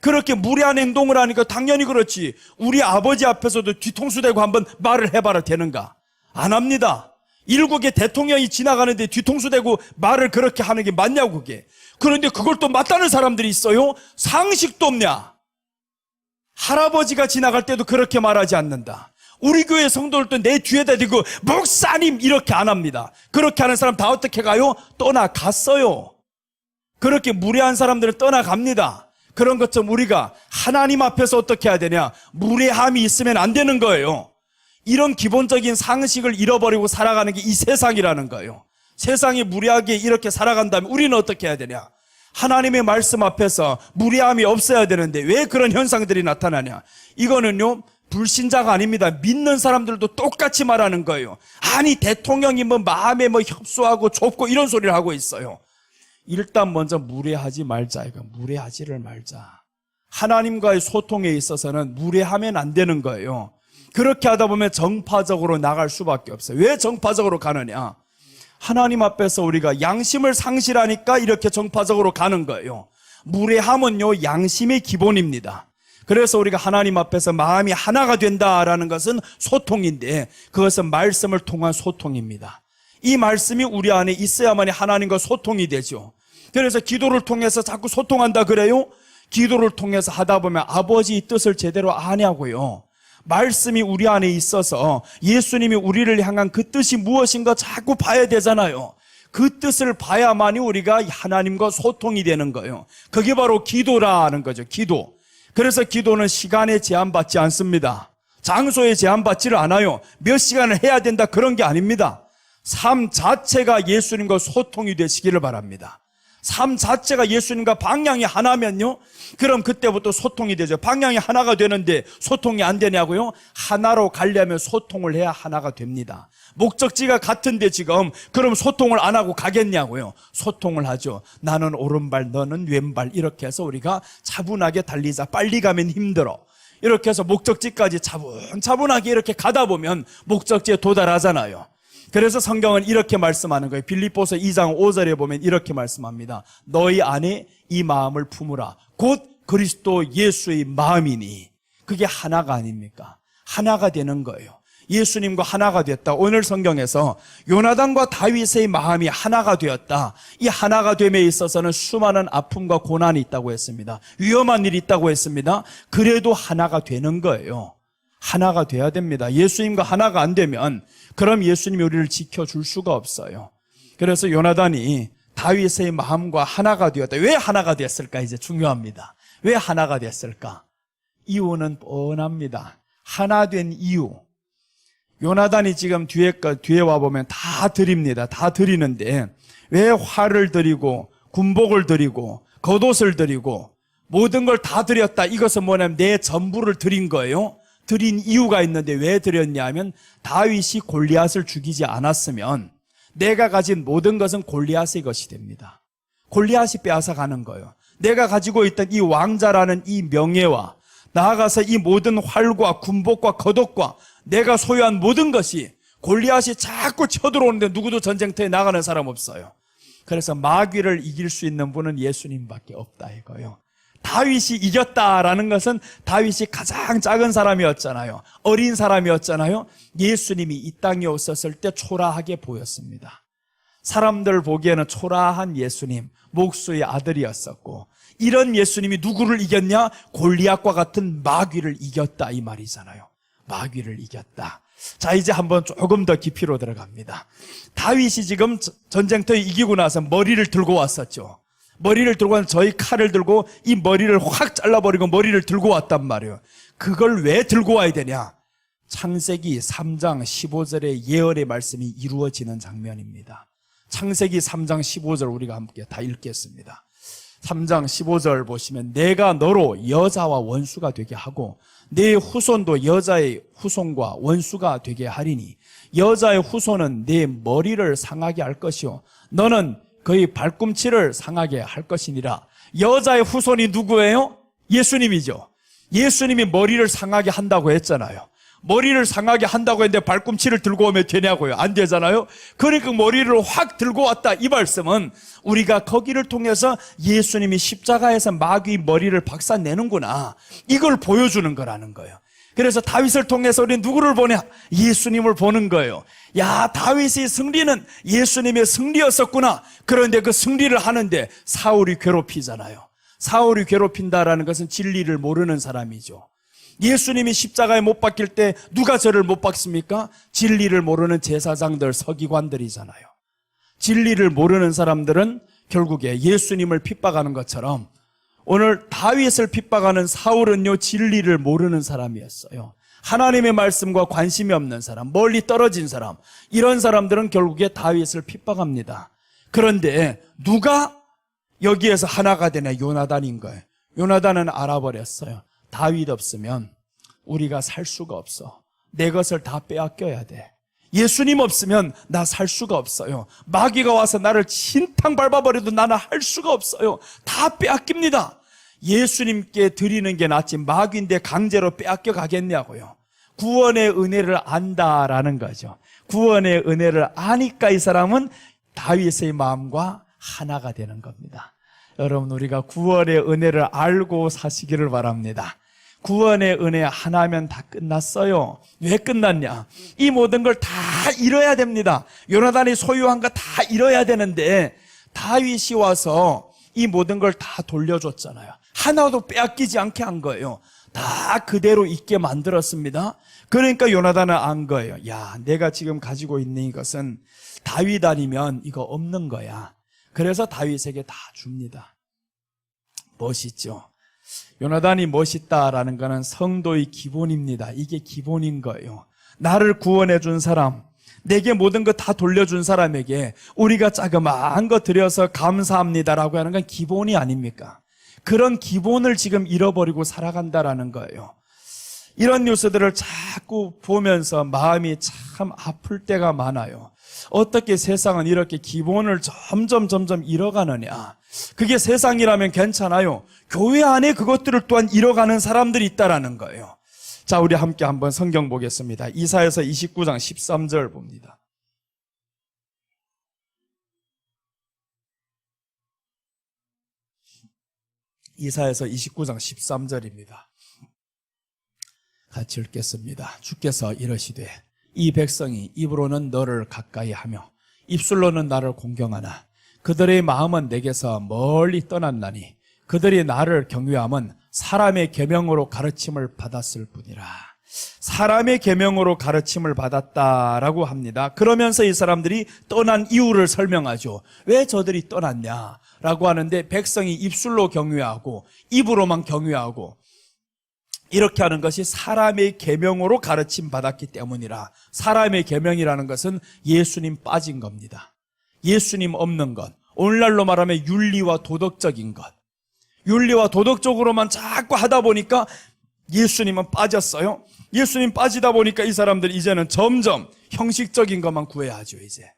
S1: 그렇게 무례한 행동을 하니까 당연히 그렇지. 우리 아버지 앞에서도 뒤통수 대고 한번 말을 해봐라 되는가? 안 합니다. 일국의 대통령이 지나가는데 뒤통수 대고 말을 그렇게 하는 게 맞냐고 그게. 그런데 그걸 또 맞다는 사람들이 있어요. 상식도 없냐? 할아버지가 지나갈 때도 그렇게 말하지 않는다. 우리 교회 성도들도 내 뒤에다 대고 목사님 이렇게 안 합니다. 그렇게 하는 사람 다 어떻게 가요? 떠나갔어요. 그렇게 무례한 사람들은 떠나갑니다. 그런 것처럼 우리가 하나님 앞에서 어떻게 해야 되냐? 무례함이 있으면 안 되는 거예요. 이런 기본적인 상식을 잃어버리고 살아가는 게 이 세상이라는 거예요. 세상이 무례하게 이렇게 살아간다면 우리는 어떻게 해야 되냐? 하나님의 말씀 앞에서 무례함이 없어야 되는데 왜 그런 현상들이 나타나냐? 이거는요, 불신자가 아닙니다. 믿는 사람들도 똑같이 말하는 거예요. 아니, 대통령이 뭐 마음에 뭐 협소하고 좁고 이런 소리를 하고 있어요. 일단 먼저 무례하지 말자. 이거 무례하지를 말자. 하나님과의 소통에 있어서는 무례하면 안 되는 거예요. 그렇게 하다 보면 정파적으로 나갈 수밖에 없어요. 왜 정파적으로 가느냐? 하나님 앞에서 우리가 양심을 상실하니까 이렇게 정파적으로 가는 거예요. 무례함은요, 양심의 기본입니다. 그래서 우리가 하나님 앞에서 마음이 하나가 된다라는 것은 소통인데 그것은 말씀을 통한 소통입니다. 이 말씀이 우리 안에 있어야만이 하나님과 소통이 되죠. 그래서 기도를 통해서 자꾸 소통한다 그래요? 기도를 통해서 하다 보면 아버지의 뜻을 제대로 아냐고요. 말씀이 우리 안에 있어서 예수님이 우리를 향한 그 뜻이 무엇인가 자꾸 봐야 되잖아요. 그 뜻을 봐야만이 우리가 하나님과 소통이 되는 거예요. 그게 바로 기도라는 거죠. 기도. 그래서 기도는 시간에 제한받지 않습니다. 장소에 제한받지를 않아요. 몇 시간을 해야 된다 그런 게 아닙니다. 삶 자체가 예수님과 소통이 되시기를 바랍니다. 삶 자체가 예수님과 방향이 하나면요, 그럼 그때부터 소통이 되죠. 방향이 하나가 되는데 소통이 안 되냐고요? 하나로 가려면 소통을 해야 하나가 됩니다. 목적지가 같은데 지금 그럼 소통을 안 하고 가겠냐고요? 소통을 하죠. 나는 오른발, 너는 왼발, 이렇게 해서 우리가 차분하게 달리자. 빨리 가면 힘들어. 이렇게 해서 목적지까지 차분하게 이렇게 가다 보면 목적지에 도달하잖아요. 그래서 성경은 이렇게 말씀하는 거예요. 빌립보서 2장 5절에 보면 이렇게 말씀합니다. 너희 안에 이 마음을 품으라. 곧 그리스도 예수의 마음이니. 그게 하나가 아닙니까? 하나가 되는 거예요. 예수님과 하나가 됐다. 오늘 성경에서 요나단과 다윗의 마음이 하나가 되었다. 이 하나가 됨에 있어서는 수많은 아픔과 고난이 있다고 했습니다. 위험한 일이 있다고 했습니다. 그래도 하나가 되는 거예요. 하나가 돼야 됩니다. 예수님과 하나가 안 되면 그럼 예수님이 우리를 지켜줄 수가 없어요. 그래서 요나단이 다윗의 마음과 하나가 되었다. 왜 하나가 됐을까? 이제 중요합니다. 왜 하나가 됐을까? 이유는 뻔합니다. 하나 된 이유. 요나단이 지금 뒤에 와보면 다 드립니다. 다 드리는데 왜 화를 드리고 군복을 드리고 겉옷을 드리고 모든 걸 다 드렸다. 이것은 뭐냐면 내 전부를 드린 거예요. 드린 이유가 있는데 왜 드렸냐 하면 다윗이 골리앗을 죽이지 않았으면 내가 가진 모든 것은 골리앗의 것이 됩니다. 골리앗이 빼앗아 가는 거예요. 내가 가지고 있던 이 왕자라는 이 명예와 나아가서 이 모든 활과 군복과 겉옷과 내가 소유한 모든 것이 골리앗이 자꾸 쳐들어오는데 누구도 전쟁터에 나가는 사람 없어요. 그래서 마귀를 이길 수 있는 분은 예수님밖에 없다 이거예요. 다윗이 이겼다라는 것은 다윗이 가장 작은 사람이었잖아요. 어린 사람이었잖아요. 예수님이 이 땅에 오셨을 때 초라하게 보였습니다. 사람들 보기에는 초라한 예수님, 목수의 아들이었었고 이런 예수님이 누구를 이겼냐? 골리앗과 같은 마귀를 이겼다 이 말이잖아요. 마귀를 이겼다. 자, 이제 한번 조금 더 깊이로 들어갑니다. 다윗이 지금 전쟁터에 이기고 나서 머리를 들고 왔었죠. 머리를 들고 와서 저희 칼을 들고 이 머리를 확 잘라버리고 머리를 들고 왔단 말이에요. 그걸 왜 들고 와야 되냐? 창세기 3장 15절의 예언의 말씀이 이루어지는 장면입니다. 창세기 3장 15절 우리가 함께 다 읽겠습니다. 3장 15절 보시면 내가 너로 여자와 원수가 되게 하고 내 후손도 여자의 후손과 원수가 되게 하리니 여자의 후손은 내 머리를 상하게 할 것이요 너는 그의 발꿈치를 상하게 할 것이니라. 여자의 후손이 누구예요? 예수님이죠. 예수님이 머리를 상하게 한다고 했잖아요. 머리를 상하게 한다고 했는데 발꿈치를 들고 오면 되냐고요? 안 되잖아요. 그러니까 머리를 확 들고 왔다. 이 말씀은 우리가 거기를 통해서 예수님이 십자가에서 마귀의 머리를 박사내는구나, 이걸 보여주는 거라는 거예요. 그래서 다윗을 통해서 우리는 누구를 보냐? 예수님을 보는 거예요. 야, 다윗의 승리는 예수님의 승리였었구나. 그런데 그 승리를 하는데 사울이 괴롭히잖아요. 사울이 괴롭힌다라는 것은 진리를 모르는 사람이죠. 예수님이 십자가에 못 박힐 때 누가 저를 못 박습니까? 진리를 모르는 제사장들, 서기관들이잖아요. 진리를 모르는 사람들은 결국에 예수님을 핍박하는 것처럼 오늘 다윗을 핍박하는 사울은요, 진리를 모르는 사람이었어요. 하나님의 말씀과 관심이 없는 사람, 멀리 떨어진 사람, 이런 사람들은 결국에 다윗을 핍박합니다. 그런데 누가 여기에서 하나가 되냐? 요나단인 거예요. 요나단은 알아버렸어요. 다윗 없으면 우리가 살 수가 없어. 내 것을 다 빼앗겨야 돼. 예수님 없으면 나 살 수가 없어요. 마귀가 와서 나를 진탕 밟아버려도 나는 할 수가 없어요. 다 빼앗깁니다. 예수님께 드리는 게 낫지 마귀인데 강제로 빼앗겨 가겠냐고요. 구원의 은혜를 안다라는 거죠. 구원의 은혜를 아니까 이 사람은 다윗의 마음과 하나가 되는 겁니다. 여러분, 우리가 구원의 은혜를 알고 사시기를 바랍니다. 구원의 은혜 하나면 다 끝났어요. 왜 끝났냐? 이 모든 걸 다 잃어야 됩니다. 요나단이 소유한 거 다 잃어야 되는데 다윗이 와서 이 모든 걸 다 돌려줬잖아요. 하나도 빼앗기지 않게 한 거예요. 다 그대로 있게 만들었습니다. 그러니까 요나단은 안 거예요. 야, 내가 지금 가지고 있는 이것은 다윗 아니면 이거 없는 거야. 그래서 다윗에게 다 줍니다. 멋있죠? 요나단이 멋있다라는 것은 성도의 기본입니다. 이게 기본인 거예요. 나를 구원해 준 사람, 내게 모든 것 다 돌려준 사람에게 우리가 자그마한 거 드려서 감사합니다라고 하는 건 기본이 아닙니까? 그런 기본을 지금 잃어버리고 살아간다라는 거예요. 이런 뉴스들을 자꾸 보면서 마음이 참 아플 때가 많아요. 어떻게 세상은 이렇게 기본을 점점 잃어가느냐. 그게 세상이라면 괜찮아요. 교회 안에 그것들을 또한 잃어가는 사람들이 있다라는 거예요. 자, 우리 함께 한번 성경 보겠습니다. 이사야서 29장 13절 봅니다. 이사야서 29장 13절입니다. 같이 읽겠습니다. 주께서 이러시되 이 백성이 입으로는 너를 가까이 하며 입술로는 나를 공경하나 그들의 마음은 내게서 멀리 떠났나니 그들이 나를 경외함은 사람의 계명으로 가르침을 받았을 뿐이라. 사람의 계명으로 가르침을 받았다라고 합니다. 그러면서 이 사람들이 떠난 이유를 설명하죠. 왜 저들이 떠났냐라고 하는데 백성이 입술로 경외하고 입으로만 경외하고 이렇게 하는 것이 사람의 계명으로 가르침 받았기 때문이라. 사람의 계명이라는 것은 예수님 빠진 겁니다. 예수님 없는 것. 오늘날로 말하면 윤리와 도덕적인 것. 윤리와 도덕적으로만 자꾸 하다 보니까 예수님은 빠졌어요. 예수님 빠지다 보니까 이 사람들 이제는 점점 형식적인 것만 구해야 하죠. 이제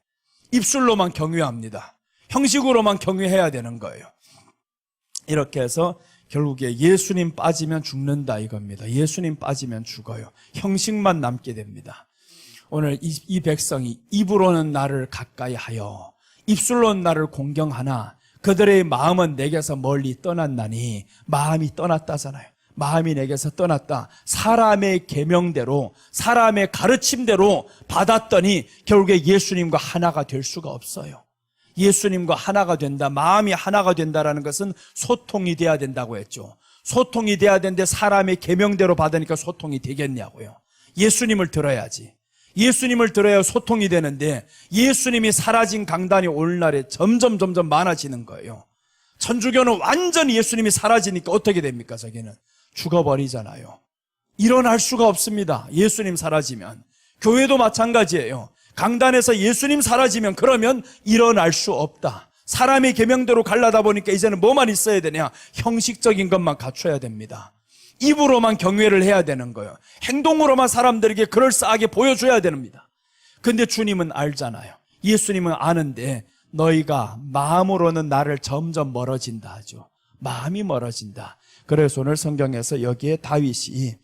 S1: 입술로만 경외합니다. 형식으로만 경외해야 되는 거예요. 이렇게 해서 결국에 예수님 빠지면 죽는다 이겁니다. 예수님 빠지면 죽어요. 형식만 남게 됩니다. 오늘 이 백성이 입으로는 나를 가까이 하여 입술로는 나를 공경하나 그들의 마음은 내게서 멀리 떠났나니. 마음이 떠났다잖아요. 마음이 내게서 떠났다. 사람의 계명대로 사람의 가르침대로 받았더니 결국에 예수님과 하나가 될 수가 없어요. 예수님과 하나가 된다, 마음이 하나가 된다라는 것은 소통이 돼야 된다고 했죠. 소통이 돼야 되는데 사람의 계명대로 받으니까 소통이 되겠냐고요. 예수님을 들어야지. 예수님을 들어야 소통이 되는데 예수님이 사라진 강단이 오늘날에 점점 많아지는 거예요. 천주교는 완전히 예수님이 사라지니까 어떻게 됩니까? 저기는 죽어버리잖아요. 일어날 수가 없습니다. 예수님 사라지면. 교회도 마찬가지예요. 강단에서 예수님 사라지면 그러면 일어날 수 없다. 사람의 계명대로 가려다 보니까 이제는 뭐만 있어야 되냐? 형식적인 것만 갖춰야 됩니다. 입으로만 경외를 해야 되는 거예요. 행동으로만 사람들에게 그럴싸하게 보여줘야 됩니다. 근데 주님은 알잖아요. 예수님은 아는데 너희가 마음으로는 나를 점점 멀어진다 하죠. 마음이 멀어진다. 그래서 오늘 성경에서 여기에 다윗이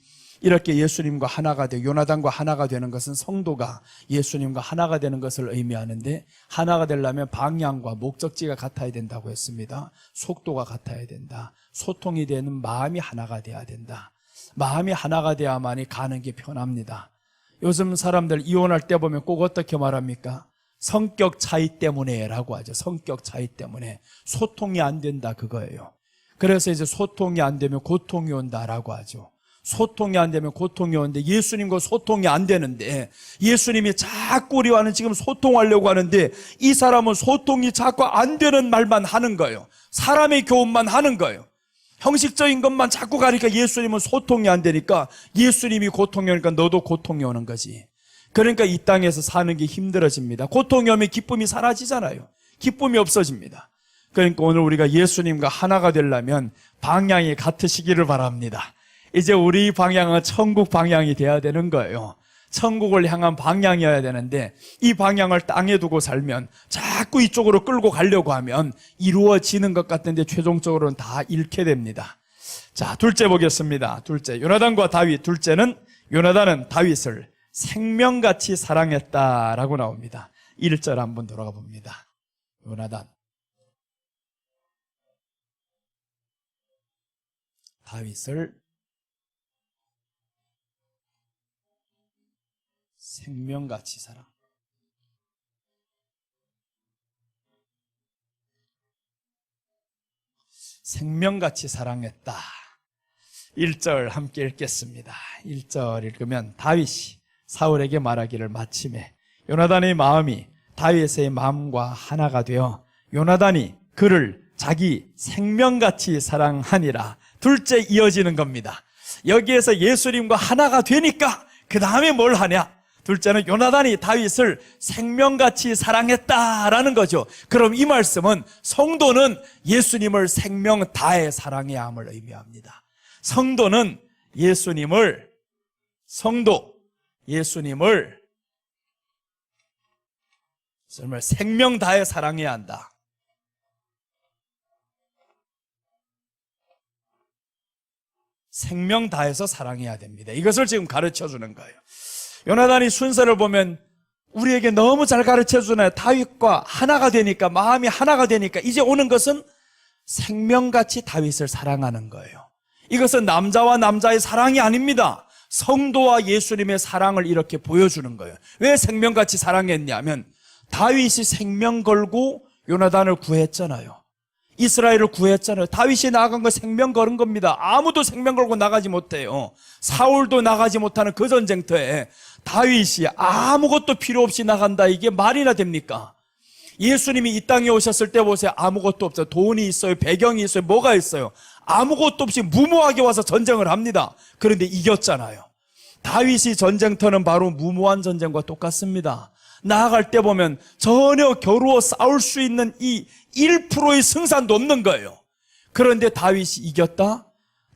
S1: 이렇게 예수님과 하나가 되고 요나단과 하나가 되는 것은 성도가 예수님과 하나가 되는 것을 의미하는데 하나가 되려면 방향과 목적지가 같아야 된다고 했습니다. 속도가 같아야 된다. 소통이 되는 마음이 하나가 돼야 된다. 마음이 하나가 돼야만이 가는 게 편합니다. 요즘 사람들 이혼할 때 보면 꼭 어떻게 말합니까? 성격 차이 때문에 라고 하죠. 성격 차이 때문에 소통이 안 된다 그거예요. 그래서 이제 소통이 안 되면 고통이 온다라고 하죠. 소통이 안 되면 고통이 오는데 예수님과 소통이 안 되는데 예수님이 자꾸 우리와는 지금 소통하려고 하는데 이 사람은 소통이 자꾸 안 되는 말만 하는 거예요. 사람의 교훈만 하는 거예요. 형식적인 것만 자꾸 가니까 예수님은 소통이 안 되니까 예수님이 고통이 오니까 너도 고통이 오는 거지. 그러니까 이 땅에서 사는 게 힘들어집니다. 고통이 오면 기쁨이 사라지잖아요. 기쁨이 없어집니다. 그러니까 오늘 우리가 예수님과 하나가 되려면 방향이 같으시기를 바랍니다. 이제 우리 방향은 천국 방향이 돼야 되는 거예요. 천국을 향한 방향이어야 되는데 이 방향을 땅에 두고 살면 자꾸 이쪽으로 끌고 가려고 하면 이루어지는 것 같은데 최종적으로는 다 잃게 됩니다. 자, 둘째 보겠습니다. 둘째, 요나단과 다윗. 둘째는 요나단은 다윗을 생명같이 사랑했다라고 나옵니다. 1절 한번 돌아가 봅니다. 요나단, 다윗을 생명같이 사랑. 생명같이 사랑했다. 1절 함께 읽겠습니다. 1절 읽으면 다윗이 사울에게 말하기를 마침에 요나단의 마음이 다윗의 마음과 하나가 되어 요나단이 그를 자기 생명같이 사랑하니라. 둘째 이어지는 겁니다. 여기에서 예수님과 하나가 되니까 그 다음에 뭘 하냐? 둘째는 요나단이 다윗을 생명같이 사랑했다라는 거죠. 그럼 이 말씀은 성도는 예수님을 생명 다해 사랑해야 함을 의미합니다. 성도는 예수님을 정말 생명 다해 사랑해야 한다. 생명 다해서 사랑해야 됩니다. 이것을 지금 가르쳐 주는 거예요. 요나단이 순서를 보면 우리에게 너무 잘 가르쳐 주나요? 다윗과 하나가 되니까, 마음이 하나가 되니까 이제 오는 것은 생명같이 다윗을 사랑하는 거예요. 이것은 남자와 남자의 사랑이 아닙니다. 성도와 예수님의 사랑을 이렇게 보여주는 거예요. 왜 생명같이 사랑했냐면 다윗이 생명 걸고 요나단을 구했잖아요. 이스라엘을 구했잖아요. 다윗이 나간 거 생명 걸은 겁니다. 아무도 생명 걸고 나가지 못해요. 사울도 나가지 못하는 그 전쟁터에 다윗이 아무것도 필요 없이 나간다. 이게 말이나 됩니까? 예수님이 이 땅에 오셨을 때 보세요. 아무것도 없어요. 돈이 있어요. 배경이 있어요. 뭐가 있어요? 아무것도 없이 무모하게 와서 전쟁을 합니다. 그런데 이겼잖아요. 다윗이 전쟁터는 바로 무모한 전쟁과 똑같습니다. 나아갈 때 보면 전혀 겨루어 싸울 수 있는 이 1%의 승산도 없는 거예요. 그런데 다윗이 이겼다?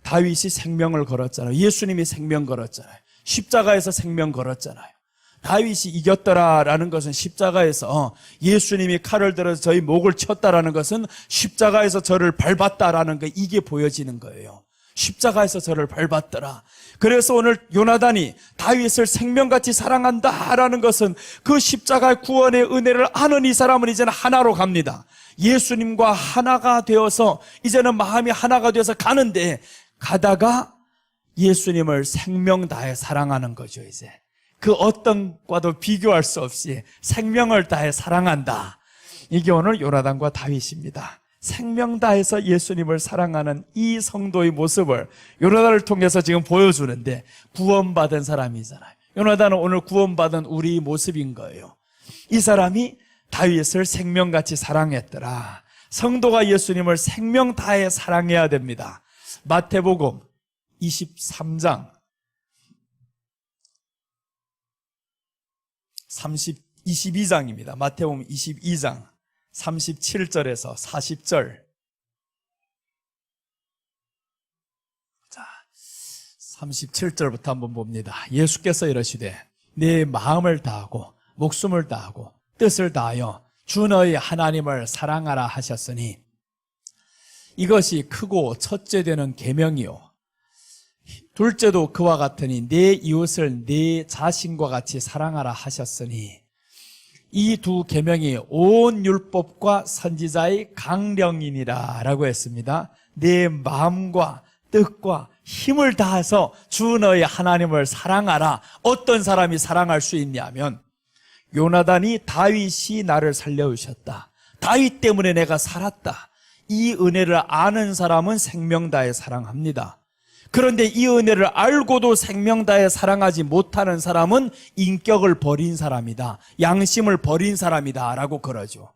S1: 다윗이 생명을 걸었잖아요. 예수님이 생명 걸었잖아요. 십자가에서 생명 걸었잖아요. 다윗이 이겼더라라는 것은 십자가에서 예수님이 칼을 들어서 저희 목을 쳤다라는 것은 십자가에서 저를 밟았다라는 거, 이게 보여지는 거예요. 십자가에서 저를 밟았더라. 그래서 오늘 요나단이 다윗을 생명같이 사랑한다라는 것은 그 십자가의 구원의 은혜를 아는 이 사람은 이제는 하나로 갑니다. 예수님과 하나가 되어서 이제는 마음이 하나가 되어서 가는데, 가다가 예수님을 생명 다해 사랑하는 거죠. 이제 그 어떤 과도 비교할 수 없이 생명을 다해 사랑한다. 이게 오늘 요나단과 다윗입니다. 생명 다해서 예수님을 사랑하는 이 성도의 모습을 요나단을 통해서 지금 보여주는데, 구원받은 사람이잖아요. 요나단은 오늘 구원받은 우리 모습인 거예요. 이 사람이 다윗을 생명같이 사랑했더라. 성도가 예수님을 생명 다해 사랑해야 됩니다. 마태복음 23장 22장입니다. 마태복음 22장 37절에서 40절. 자, 37절부터 한번 봅니다. 예수께서 이러시되 내 마음을 다하고 목숨을 다하고 뜻을 다하여 주 너희 하나님을 사랑하라 하셨으니 이것이 크고 첫째 되는 계명이요 둘째도 그와 같으니 내 이웃을 내 자신과 같이 사랑하라 하셨으니 이 두 계명이 온 율법과 선지자의 강령이니라 라고 했습니다. 내 마음과 뜻과 힘을 다해서 주 너희 하나님을 사랑하라. 어떤 사람이 사랑할 수 있냐면 요나단이 다윗이 나를 살려주셨다. 다윗 때문에 내가 살았다. 이 은혜를 아는 사람은 생명 다해 사랑합니다. 그런데 이 은혜를 알고도 생명 다해 사랑하지 못하는 사람은 인격을 버린 사람이다, 양심을 버린 사람이다 라고 그러죠.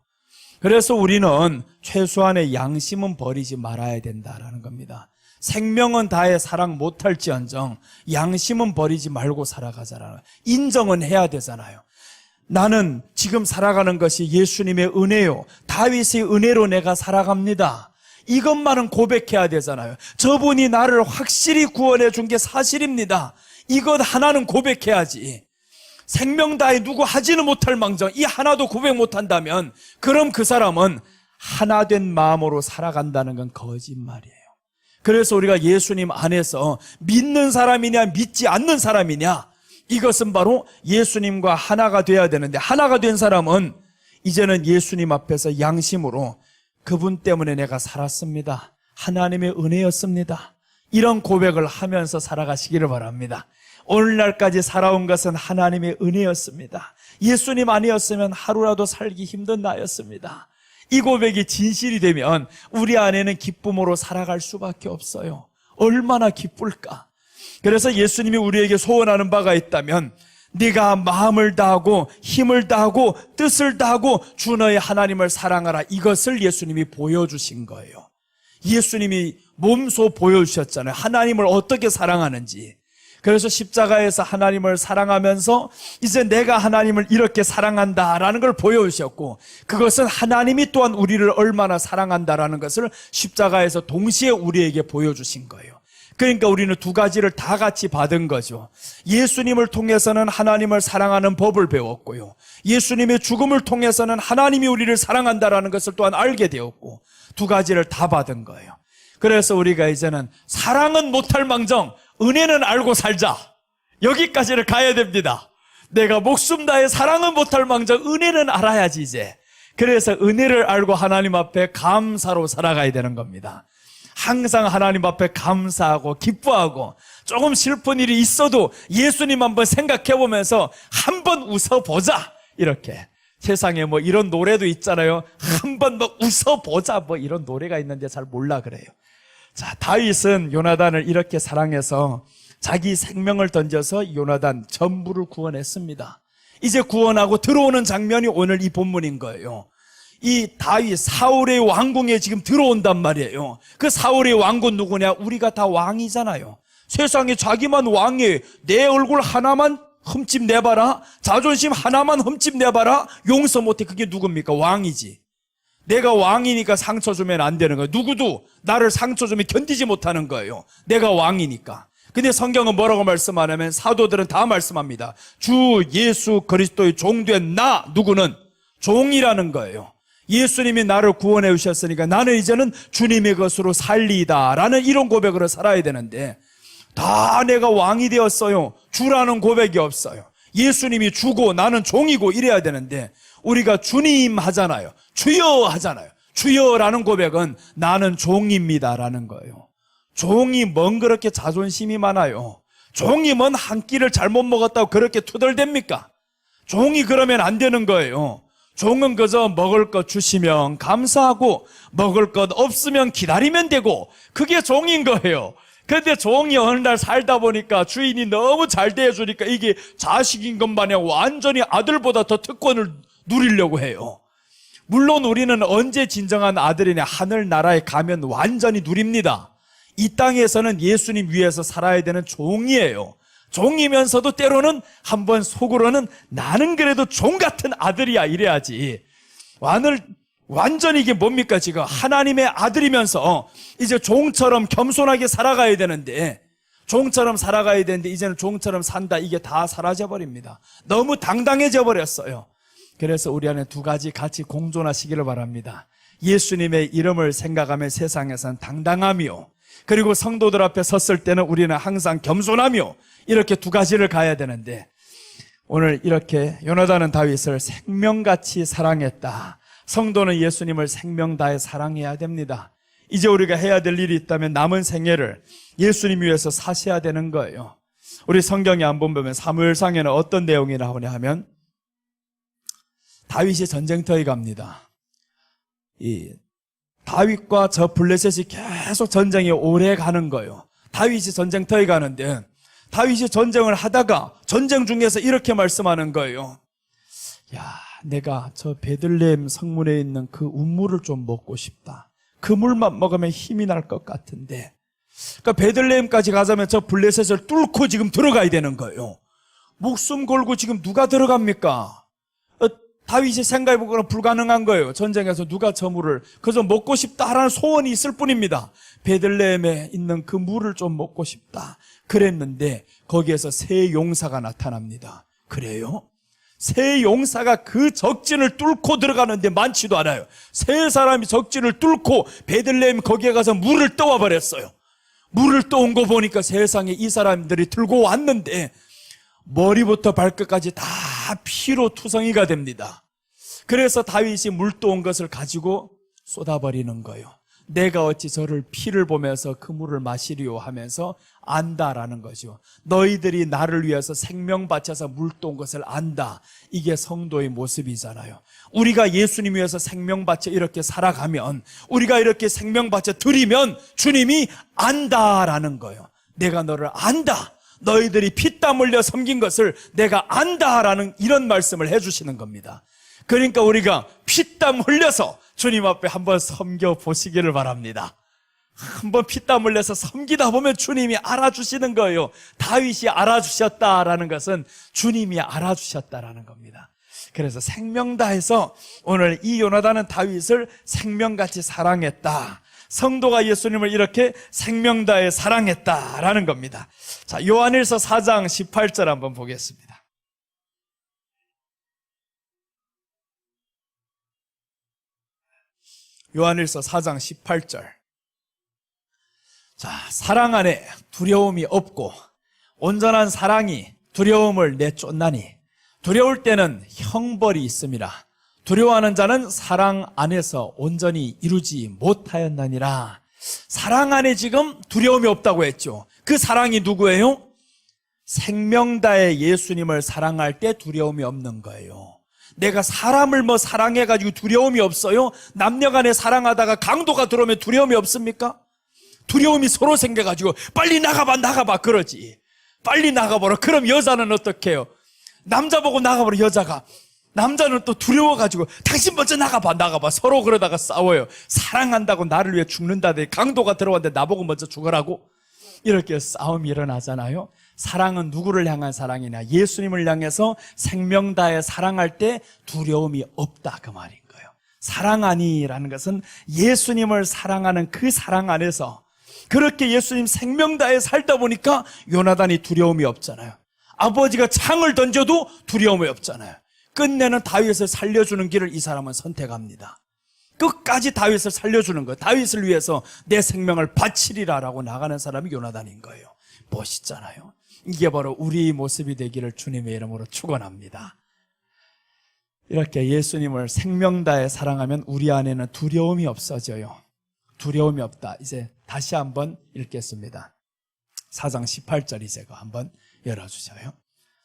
S1: 그래서 우리는 최소한의 양심은 버리지 말아야 된다라는 겁니다. 생명은 다해 사랑 못할지언정 양심은 버리지 말고 살아가잖아요. 인정은 해야 되잖아요. 나는 지금 살아가는 것이 예수님의 은혜요, 다윗의 은혜로 내가 살아갑니다. 이것만은 고백해야 되잖아요. 저분이 나를 확실히 구원해 준 게 사실입니다. 이것 하나는 고백해야지. 생명 다해 누구 하지는 못할 망정 이 하나도 고백 못한다면 그럼 그 사람은 하나 된 마음으로 살아간다는 건 거짓말이에요. 그래서 우리가 예수님 안에서 믿는 사람이냐 믿지 않는 사람이냐, 이것은 바로 예수님과 하나가 돼야 되는데, 하나가 된 사람은 이제는 예수님 앞에서 양심으로 그분 때문에 내가 살았습니다, 하나님의 은혜였습니다, 이런 고백을 하면서 살아가시기를 바랍니다. 오늘날까지 살아온 것은 하나님의 은혜였습니다. 예수님 아니었으면 하루라도 살기 힘든 나였습니다. 이 고백이 진실이 되면 우리 안에는 기쁨으로 살아갈 수밖에 없어요. 얼마나 기쁠까. 그래서 예수님이 우리에게 소원하는 바가 있다면, 네가 마음을 다하고 힘을 다하고 뜻을 다하고 주 너의 하나님을 사랑하라, 이것을 예수님이 보여주신 거예요. 예수님이 몸소 보여주셨잖아요, 하나님을 어떻게 사랑하는지. 그래서 십자가에서 하나님을 사랑하면서 이제 내가 하나님을 이렇게 사랑한다라는 걸 보여주셨고, 그것은 하나님이 또한 우리를 얼마나 사랑한다라는 것을 십자가에서 동시에 우리에게 보여주신 거예요. 그러니까 우리는 두 가지를 다 같이 받은 거죠. 예수님을 통해서는 하나님을 사랑하는 법을 배웠고요, 예수님의 죽음을 통해서는 하나님이 우리를 사랑한다라는 것을 또한 알게 되었고, 두 가지를 다 받은 거예요. 그래서 우리가 이제는 사랑은 못할 망정 은혜는 알고 살자, 여기까지를 가야 됩니다. 내가 목숨 다해 사랑은 못할 망정 은혜는 알아야지 이제. 그래서 은혜를 알고 하나님 앞에 감사로 살아가야 되는 겁니다. 항상 하나님 앞에 감사하고 기뻐하고, 조금 슬픈 일이 있어도 예수님 한번 생각해 보면서 한번 웃어보자, 이렇게. 세상에 뭐 이런 노래도 있잖아요. 한번 뭐 웃어보자, 뭐 이런 노래가 있는데 잘 몰라 그래요. 자, 다윗은 요나단을 이렇게 사랑해서 자기 생명을 던져서 요나단 전부를 구원했습니다. 이제 구원하고 들어오는 장면이 오늘 이 본문인 거예요. 이 다윗, 사울의 왕궁에 지금 들어온단 말이에요. 그 사울의 왕군 누구냐? 우리가 다 왕이잖아요. 세상에 자기만 왕이에요. 내 얼굴 하나만 흠집 내봐라, 자존심 하나만 흠집 내봐라, 용서 못해. 그게 누굽니까? 왕이지. 내가 왕이니까 상처 주면 안 되는 거예요. 누구도 나를 상처 주면 견디지 못하는 거예요. 내가 왕이니까. 근데 성경은 뭐라고 말씀하냐면, 사도들은 다 말씀합니다. 주 예수 그리스도의 종된 나, 누구는 종이라는 거예요. 예수님이 나를 구원해 주셨으니까 나는 이제는 주님의 것으로 살리이다 라는 이런 고백으로 살아야 되는데, 다 내가 왕이 되었어요, 주라는 고백이 없어요. 예수님이 주고 나는 종이고 이래야 되는데, 우리가 주님 하잖아요, 주여 하잖아요. 주여라는 고백은 나는 종입니다라는 거예요. 종이 뭔 그렇게 자존심이 많아요? 종이 뭔 한 끼를 잘못 먹었다고 그렇게 투덜댑니까? 종이 그러면 안 되는 거예요. 종은 그저 먹을 것 주시면 감사하고 먹을 것 없으면 기다리면 되고, 그게 종인 거예요. 그런데 종이 어느 날 살다 보니까 주인이 너무 잘 대해주니까 이게 자식인 것 마냥 완전히 아들보다 더 특권을 누리려고 해요. 물론 우리는 언제 진정한 아들이냐? 하늘나라에 가면 완전히 누립니다. 이 땅에서는 예수님 위해서 살아야 되는 종이에요. 종이면서도 때로는 한번 속으로는 나는 그래도 종 같은 아들이야 이래야지. 완전히 이게 뭡니까? 지금 하나님의 아들이면서 이제 종처럼 겸손하게 살아가야 되는데, 종처럼 살아가야 되는데 이제는 종처럼 산다, 이게 다 사라져버립니다. 너무 당당해져 버렸어요. 그래서 우리 안에 두 가지 같이 공존하시기를 바랍니다. 예수님의 이름을 생각하며 세상에선 당당하며, 그리고 성도들 앞에 섰을 때는 우리는 항상 겸손하며, 이렇게 두 가지를 가야 되는데, 오늘 이렇게 요나단은 다윗을 생명같이 사랑했다. 성도는 예수님을 생명 다해 사랑해야 됩니다. 이제 우리가 해야 될 일이 있다면 남은 생애를 예수님 위해서 사셔야 되는 거예요. 우리 성경에 한번 보면 사무엘상에는 어떤 내용이 나오냐 하면, 다윗이 전쟁터에 갑니다. 이 다윗과 저 블레셋이 계속 전쟁이 오래 가는 거예요. 다윗이 전쟁터에 가는데 다윗이 전쟁을 하다가 전쟁 중에서 이렇게 말씀하는 거예요. 야, 내가 저 베들레헴 성문에 있는 그 운물을 좀 먹고 싶다. 그 물만 먹으면 힘이 날 것 같은데. 그러니까 베들레헴까지 가자면 저 블레셋을 뚫고 지금 들어가야 되는 거예요. 목숨 걸고 지금 누가 들어갑니까? 다윗이 생각해보거나 불가능한 거예요. 전쟁에서 누가 저 물을. 그래서 먹고 싶다라는 소원이 있을 뿐입니다. 베들레헴에 있는 그 물을 좀 먹고 싶다. 그랬는데 거기에서 세 용사가 나타납니다. 그래요? 세 용사가 그 적진을 뚫고 들어가는데 많지도 않아요. 세 사람이 적진을 뚫고 베들레헴 거기에 가서 물을 떠와 버렸어요. 물을 떠온 거 보니까 세상에 이 사람들이 들고 왔는데 머리부터 발끝까지 다 피로 투성이가 됩니다. 그래서 다윗이 물 떠온 것을 가지고 쏟아버리는 거예요. 내가 어찌 저를 피를 보면서 그 물을 마시리요 하면서 안다라는 거죠. 너희들이 나를 위해서 생명 바쳐서 물 떠온 것을 안다. 이게 성도의 모습이잖아요. 우리가 예수님 위해서 생명 바쳐 이렇게 살아가면, 우리가 이렇게 생명 바쳐 드리면 주님이 안다라는 거예요. 내가 너를 안다. 너희들이 피땀 흘려 섬긴 것을 내가 안다라는 이런 말씀을 해주시는 겁니다. 그러니까 우리가 피땀 흘려서 주님 앞에 한번 섬겨보시기를 바랍니다. 한번 피땀 흘려서 섬기다 보면 주님이 알아주시는 거예요. 다윗이 알아주셨다라는 것은 주님이 알아주셨다라는 겁니다. 그래서 생명 다해서 오늘 이 요나단은 다윗을 생명같이 사랑했다. 성도가 예수님을 이렇게 생명 다해 사랑했다라는 겁니다. 자, 요한일서 4장 18절 한번 보겠습니다. 요한일서 4장 18절. 자, 사랑 안에 두려움이 없고 온전한 사랑이 두려움을 내쫓나니 두려울 때는 형벌이 있습니다. 두려워하는 자는 사랑 안에서 온전히 이루지 못하였나니라. 사랑 안에 지금 두려움이 없다고 했죠. 그 사랑이 누구예요? 생명 다해 예수님을 사랑할 때 두려움이 없는 거예요. 내가 사람을 사랑해가지고 두려움이 없어요? 남녀간에 사랑하다가 강도가 들어오면 두려움이 없습니까? 두려움이 서로 생겨가지고 빨리 나가봐 그러지. 빨리 나가보라. 그럼 여자는 어떻게 해요? 남자 보고 나가보라. 여자가. 남자는 또 두려워가지고 당신 먼저 나가봐 서로 그러다가 싸워요. 사랑한다고 나를 위해 죽는다더니 강도가 들어왔는데 나보고 먼저 죽으라고 이렇게 싸움이 일어나잖아요. 사랑은 누구를 향한 사랑이냐? 예수님을 향해서 생명 다해 사랑할 때 두려움이 없다 그 말인 거예요. 사랑하니라는 것은 예수님을 사랑하는 그 사랑 안에서 그렇게 예수님 생명 다해 살다 보니까 요나단이 두려움이 없잖아요. 아버지가 창을 던져도 두려움이 없잖아요. 끝내는 다윗을 살려주는 길을 이 사람은 선택합니다. 끝까지 다윗을 살려주는 거예요. 다윗을 위해서 내 생명을 바치리라라고 나가는 사람이 요나단인 거예요. 멋있잖아요. 이게 바로 우리의 모습이 되기를 주님의 이름으로 축원합니다. 이렇게 예수님을 생명 다해 사랑하면 우리 안에는 두려움이 없어져요. 두려움이 없다. 이제 다시 한번 읽겠습니다. 4장 18절 이제 한번 열어주셔요.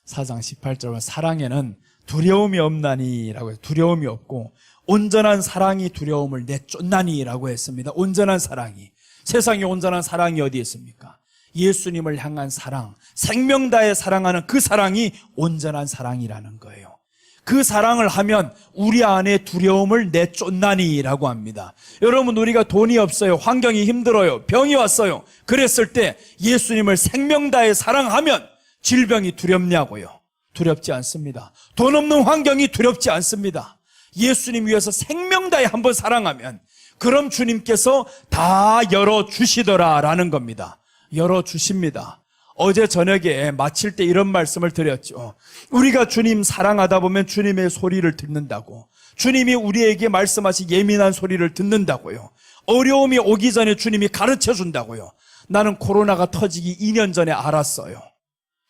S1: 4장 18절은 사랑에는 두려움이 없나니라고 해서 두려움이 없고 온전한 사랑이 두려움을 내쫓나니라고 했습니다. 온전한 사랑이. 세상에 온전한 사랑이 어디 있습니까? 예수님을 향한 사랑, 생명 다해 사랑하는 그 사랑이 온전한 사랑이라는 거예요. 그 사랑을 하면 우리 안에 두려움을 내쫓나니라고 합니다. 여러분, 우리가 돈이 없어요. 환경이 힘들어요. 병이 왔어요. 그랬을 때 예수님을 생명 다해 사랑하면 질병이 두렵냐고요? 두렵지 않습니다. 돈 없는 환경이 두렵지 않습니다. 예수님 위해서 생명 다해 한번 사랑하면 그럼 주님께서 다 열어주시더라라는 겁니다. 열어주십니다. 어제 저녁에 마칠 때 이런 말씀을 드렸죠. 우리가 주님 사랑하다 보면 주님의 소리를 듣는다고. 주님이 우리에게 말씀하신 예민한 소리를 듣는다고요. 어려움이 오기 전에 주님이 가르쳐 준다고요. 나는 코로나가 터지기 2년 전에 알았어요.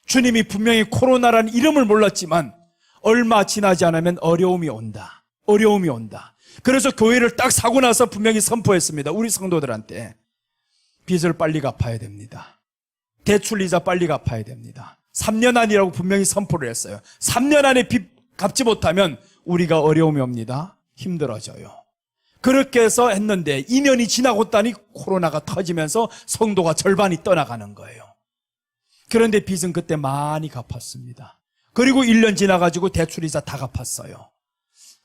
S1: 주님이 분명히 코로나라는 이름을 몰랐지만 얼마 지나지 않으면 어려움이 온다. 어려움이 온다. 그래서 교회를 딱 사고 나서 분명히 선포했습니다. 우리 성도들한테 빚을 빨리 갚아야 됩니다. 대출 이자 빨리 갚아야 됩니다. 3년 안이라고 분명히 선포를 했어요. 3년 안에 빚 갚지 못하면 우리가 어려움이 옵니다. 힘들어져요. 그렇게 해서 했는데 2년이 지나고 있다니 코로나가 터지면서 성도가 절반이 떠나가는 거예요. 그런데 빚은 그때 많이 갚았습니다. 그리고 1년 지나가지고 대출이자 다 갚았어요.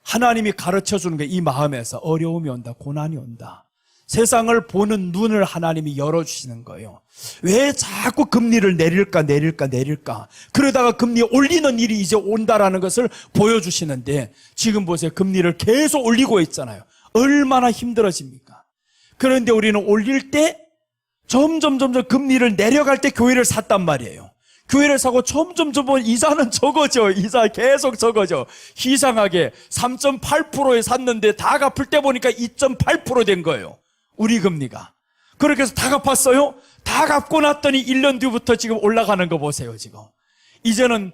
S1: 하나님이 가르쳐주는 게 이 마음에서 어려움이 온다, 고난이 온다. 세상을 보는 눈을 하나님이 열어주시는 거예요. 왜 자꾸 금리를 내릴까. 그러다가 금리 올리는 일이 이제 온다라는 것을 보여주시는데 지금 보세요. 금리를 계속 올리고 있잖아요. 얼마나 힘들어집니까? 그런데 우리는 올릴 때 점점 금리를 내려갈 때 교회를 샀단 말이에요. 교회를 사고 점점 이자는 적어져. 이자 계속 적어져. 이상하게 3.8%에 샀는데 다 갚을 때 보니까 2.8% 된 거예요. 우리 금리가. 그렇게 해서 다 갚았어요. 다 갚고 났더니 1년 뒤부터 지금 올라가는 거 보세요. 지금 이제는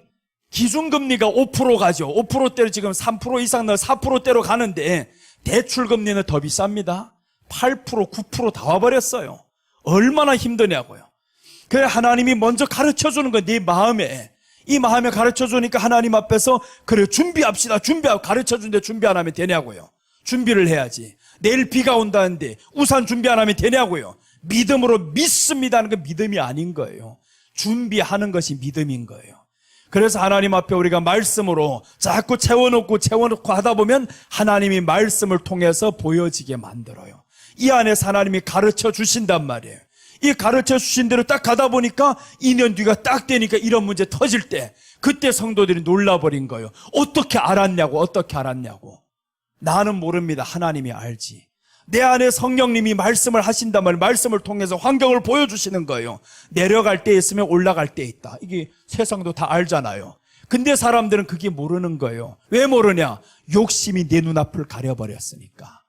S1: 기준금리가 5% 가죠. 5%대로 지금 3% 이상 4%대로 가는데 대출금리는 더 비쌉니다. 8%, 9% 다 와버렸어요. 얼마나 힘드냐고요. 그래 하나님이 먼저 가르쳐주는 거 네 마음에. 이 마음에 가르쳐주니까 하나님 앞에서 그래 준비합시다. 가르쳐준데 준비 안 하면 되냐고요. 준비를 해야지. 내일 비가 온다는데 우산 준비 안 하면 되냐고요. 믿음으로 믿습니다 하는 건 믿음이 아닌 거예요. 준비하는 것이 믿음인 거예요. 그래서 하나님 앞에 우리가 말씀으로 자꾸 채워놓고 하다 보면 하나님이 말씀을 통해서 보여지게 만들어요. 이 안에서 하나님이 가르쳐 주신단 말이에요. 이 가르쳐 주신 대로 딱 가다 보니까 2년 뒤가 딱 되니까 이런 문제 터질 때 그때 성도들이 놀라버린 거예요. 어떻게 알았냐고. 나는 모릅니다. 하나님이 알지. 내 안에 성령님이 말씀을 하신단 말이에요. 말씀을 통해서 환경을 보여주시는 거예요. 내려갈 때 있으면 올라갈 때 있다. 이게 세상도 다 알잖아요. 근데 사람들은 그게 모르는 거예요. 왜 모르냐? 욕심이 내 눈앞을 가려버렸으니까.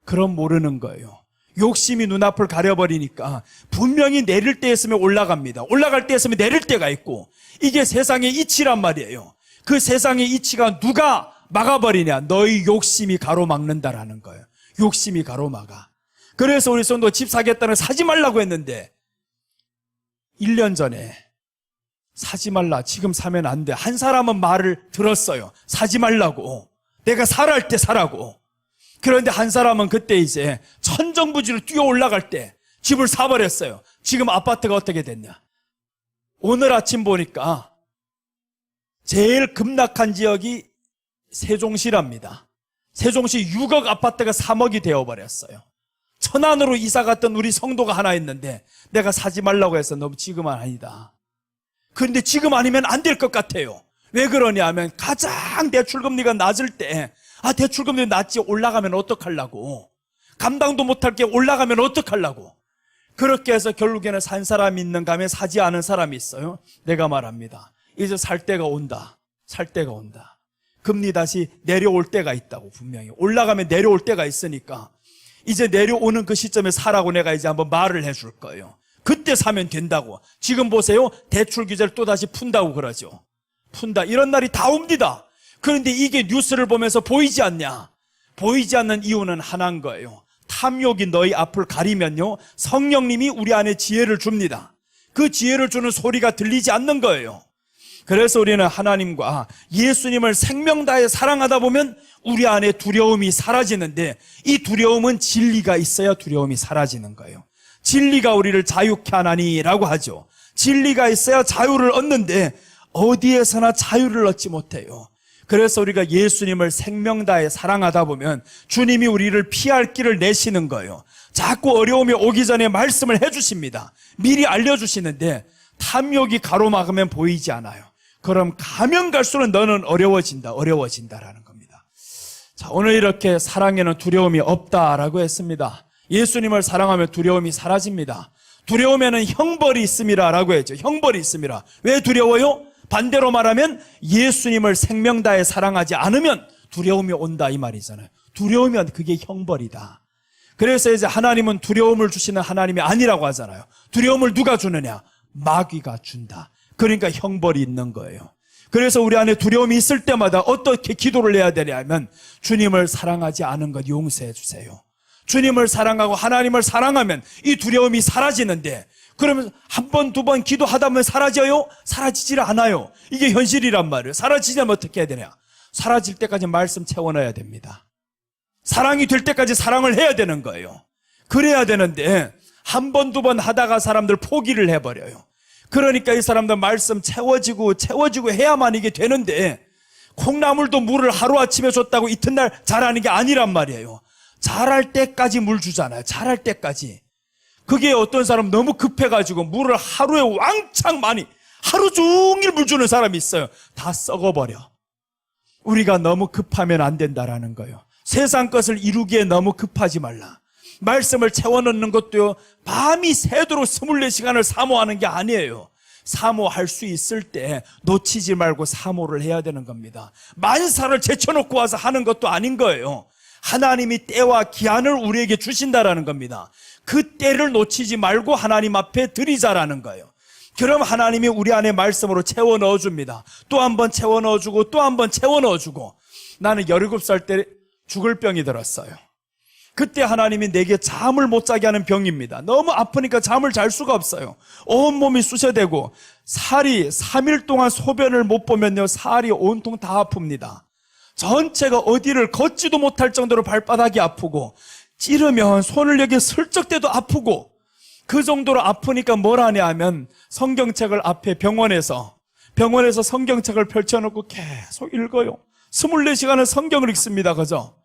S1: 그럼 모르는 거예요. 욕심이 눈앞을 가려버리니까 분명히 내릴 때 있으면 올라갑니다. 올라갈 때 있으면 내릴 때가 있고 이게 세상의 이치란 말이에요. 그 세상의 이치가 누가 막아버리냐? 너희 욕심이 가로막는다라는 거예요. 욕심이 가로막아. 그래서 우리 성도 집 사겠다는 사지 말라고 했는데 1년 전에 사지 말라. 지금 사면 안 돼. 한 사람은 말을 들었어요. 사지 말라고. 내가 살할 때 사라고. 그런데 한 사람은 그때 이제 천정부지로 뛰어 올라갈 때 집을 사버렸어요. 지금 아파트가 어떻게 됐냐? 오늘 아침 보니까 제일 급락한 지역이 세종시랍니다. 세종시 6억 아파트가 3억이 되어버렸어요. 천안으로 이사 갔던 우리 성도가 하나 있는데 내가 사지 말라고 해서 너무 지금은 아니다. 그런데 지금 아니면 안 될 것 같아요. 왜 그러냐 하면 가장 대출금리가 낮을 때 대출금리 낮지 올라가면 어떡하려고. 감당도 못할 게 올라가면 어떡하려고. 그렇게 해서 결국에는 산 사람이 있는가 하면 사지 않은 사람이 있어요. 내가 말합니다. 이제 살 때가 온다. 금리 다시 내려올 때가 있다고. 분명히 올라가면 내려올 때가 있으니까 이제 내려오는 그 시점에 사라고 내가 이제 한번 말을 해줄 거예요. 그때 사면 된다고. 지금 보세요. 대출 규제를 또다시 푼다고 그러죠. 푼다. 이런 날이 다 옵니다. 그런데 이게 뉴스를 보면서 보이지 않냐? 보이지 않는 이유는 하나인 거예요. 탐욕이 너희 앞을 가리면요, 성령님이 우리 안에 지혜를 줍니다. 그 지혜를 주는 소리가 들리지 않는 거예요. 그래서 우리는 하나님과 예수님을 생명 다해 사랑하다 보면 우리 안에 두려움이 사라지는데 이 두려움은 진리가 있어야 두려움이 사라지는 거예요. 진리가 우리를 자유케 하나니라고 하죠. 진리가 있어야 자유를 얻는데 어디에서나 자유를 얻지 못해요. 그래서 우리가 예수님을 생명 다해 사랑하다 보면 주님이 우리를 피할 길을 내시는 거예요. 자꾸 어려움이 오기 전에 말씀을 해주십니다. 미리 알려주시는데 탐욕이 가로막으면 보이지 않아요. 그럼 가면 갈수록 너는 어려워진다라는 겁니다. 자, 오늘 이렇게 사랑에는 두려움이 없다라고 했습니다. 예수님을 사랑하면 두려움이 사라집니다. 두려움에는 형벌이 있음이라라고 했죠. 형벌이 있음이라. 왜 두려워요? 반대로 말하면 예수님을 생명 다해 사랑하지 않으면 두려움이 온다 이 말이잖아요. 두려우면 그게 형벌이다. 그래서 이제 하나님은 두려움을 주시는 하나님이 아니라고 하잖아요. 두려움을 누가 주느냐? 마귀가 준다. 그러니까 형벌이 있는 거예요. 그래서 우리 안에 두려움이 있을 때마다 어떻게 기도를 해야 되냐면 주님을 사랑하지 않은 것 용서해 주세요. 주님을 사랑하고 하나님을 사랑하면 이 두려움이 사라지는데 그러면 한 번, 두 번 기도하다 보면 사라져요? 사라지질 않아요. 이게 현실이란 말이에요. 사라지려면 어떻게 해야 되냐? 사라질 때까지 말씀 채워넣어야 됩니다.
S2: 사랑이 될 때까지 사랑을 해야 되는 거예요. 그래야 되는데 한 번, 두 번 하다가 사람들 포기를 해버려요. 그러니까 이 사람들 말씀 채워지고 해야만 이게 되는데, 콩나물도 물을 하루아침에 줬다고 이튿날 자라는 게 아니란 말이에요. 자랄 때까지 물 주잖아요. 자랄 때까지. 그게 어떤 사람 너무 급해가지고 물을 하루에 왕창 많이, 하루 종일 물 주는 사람이 있어요. 다 썩어버려. 우리가 너무 급하면 안 된다라는 거예요. 세상 것을 이루기에 너무 급하지 말라. 말씀을 채워넣는 것도요, 밤이 새도록 24시간을 사모하는 게 아니에요. 사모할 수 있을 때 놓치지 말고 사모를 해야 되는 겁니다. 만사를 제쳐놓고 와서 하는 것도 아닌 거예요. 하나님이 때와 기한을 우리에게 주신다라는 겁니다. 그 때를 놓치지 말고 하나님 앞에 드리자라는 거예요. 그럼 하나님이 우리 안에 말씀으로 채워 넣어줍니다. 또 한 번 채워 넣어주고 또 한 번 채워 넣어주고. 나는 17살 때 죽을 병이 들었어요. 그때 하나님이 내게 잠을 못 자게 하는 병입니다. 너무 아프니까 잠을 잘 수가 없어요. 온몸이 쑤셔대고 살이 3일 동안 소변을 못 보면요, 살이 온통 다 아픕니다. 전체가 어디를 걷지도 못할 정도로 발바닥이 아프고, 찌르면 손을 여기 슬쩍 대도 아프고, 그 정도로 아프니까 뭘 하냐 하면 성경책을 앞에 병원에서 성경책을 펼쳐놓고 계속 읽어요. 24시간을 성경을 읽습니다. 그죠?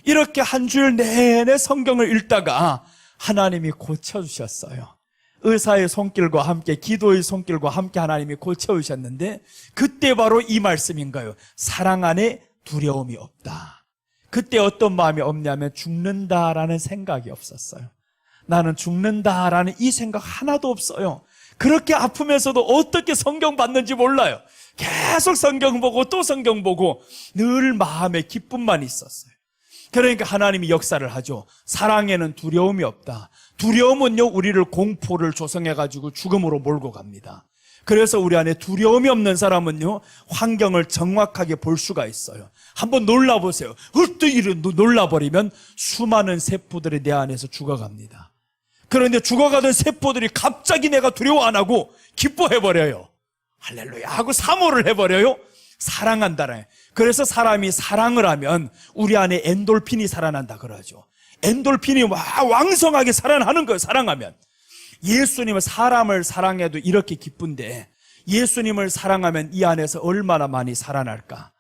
S2: 이렇게 한 주일 내내 성경을 읽다가 하나님이 고쳐주셨어요. 의사의 손길과 함께, 기도의 손길과 함께 하나님이 고쳐주셨는데, 그때 바로 이 말씀인 거예요. 사랑 안에 두려움이 없다. 그때 어떤 마음이 없냐면 죽는다라는 생각이 없었어요. 나는 죽는다라는 이 생각 하나도 없어요. 그렇게 아프면서도 어떻게 성경 받는지 몰라요. 계속 성경 보고 또 성경 보고 늘 마음에 기쁨만 있었어요. 그러니까 하나님이 역사를 하죠. 사랑에는 두려움이 없다. 두려움은요, 우리를 공포를 조성해가지고 죽음으로 몰고 갑니다. 그래서 우리 안에 두려움이 없는 사람은요, 환경을 정확하게 볼 수가 있어요. 한번 놀라보세요. 헐떡 놀라버리면 수많은 세포들이 내 안에서 죽어갑니다. 그런데 죽어가던 세포들이 갑자기 내가 두려워 안 하고 기뻐해버려요. 할렐루야 하고 사모를 해버려요. 사랑한다네. 그래서 사람이 사랑을 하면 우리 안에 엔돌핀이 살아난다 그러죠. 엔돌핀이 왕성하게 살아나는 거예요. 사랑하면. 예수님은 사람을 사랑해도 이렇게 기쁜데, 예수님을 사랑하면 이 안에서 얼마나 많이 살아날까.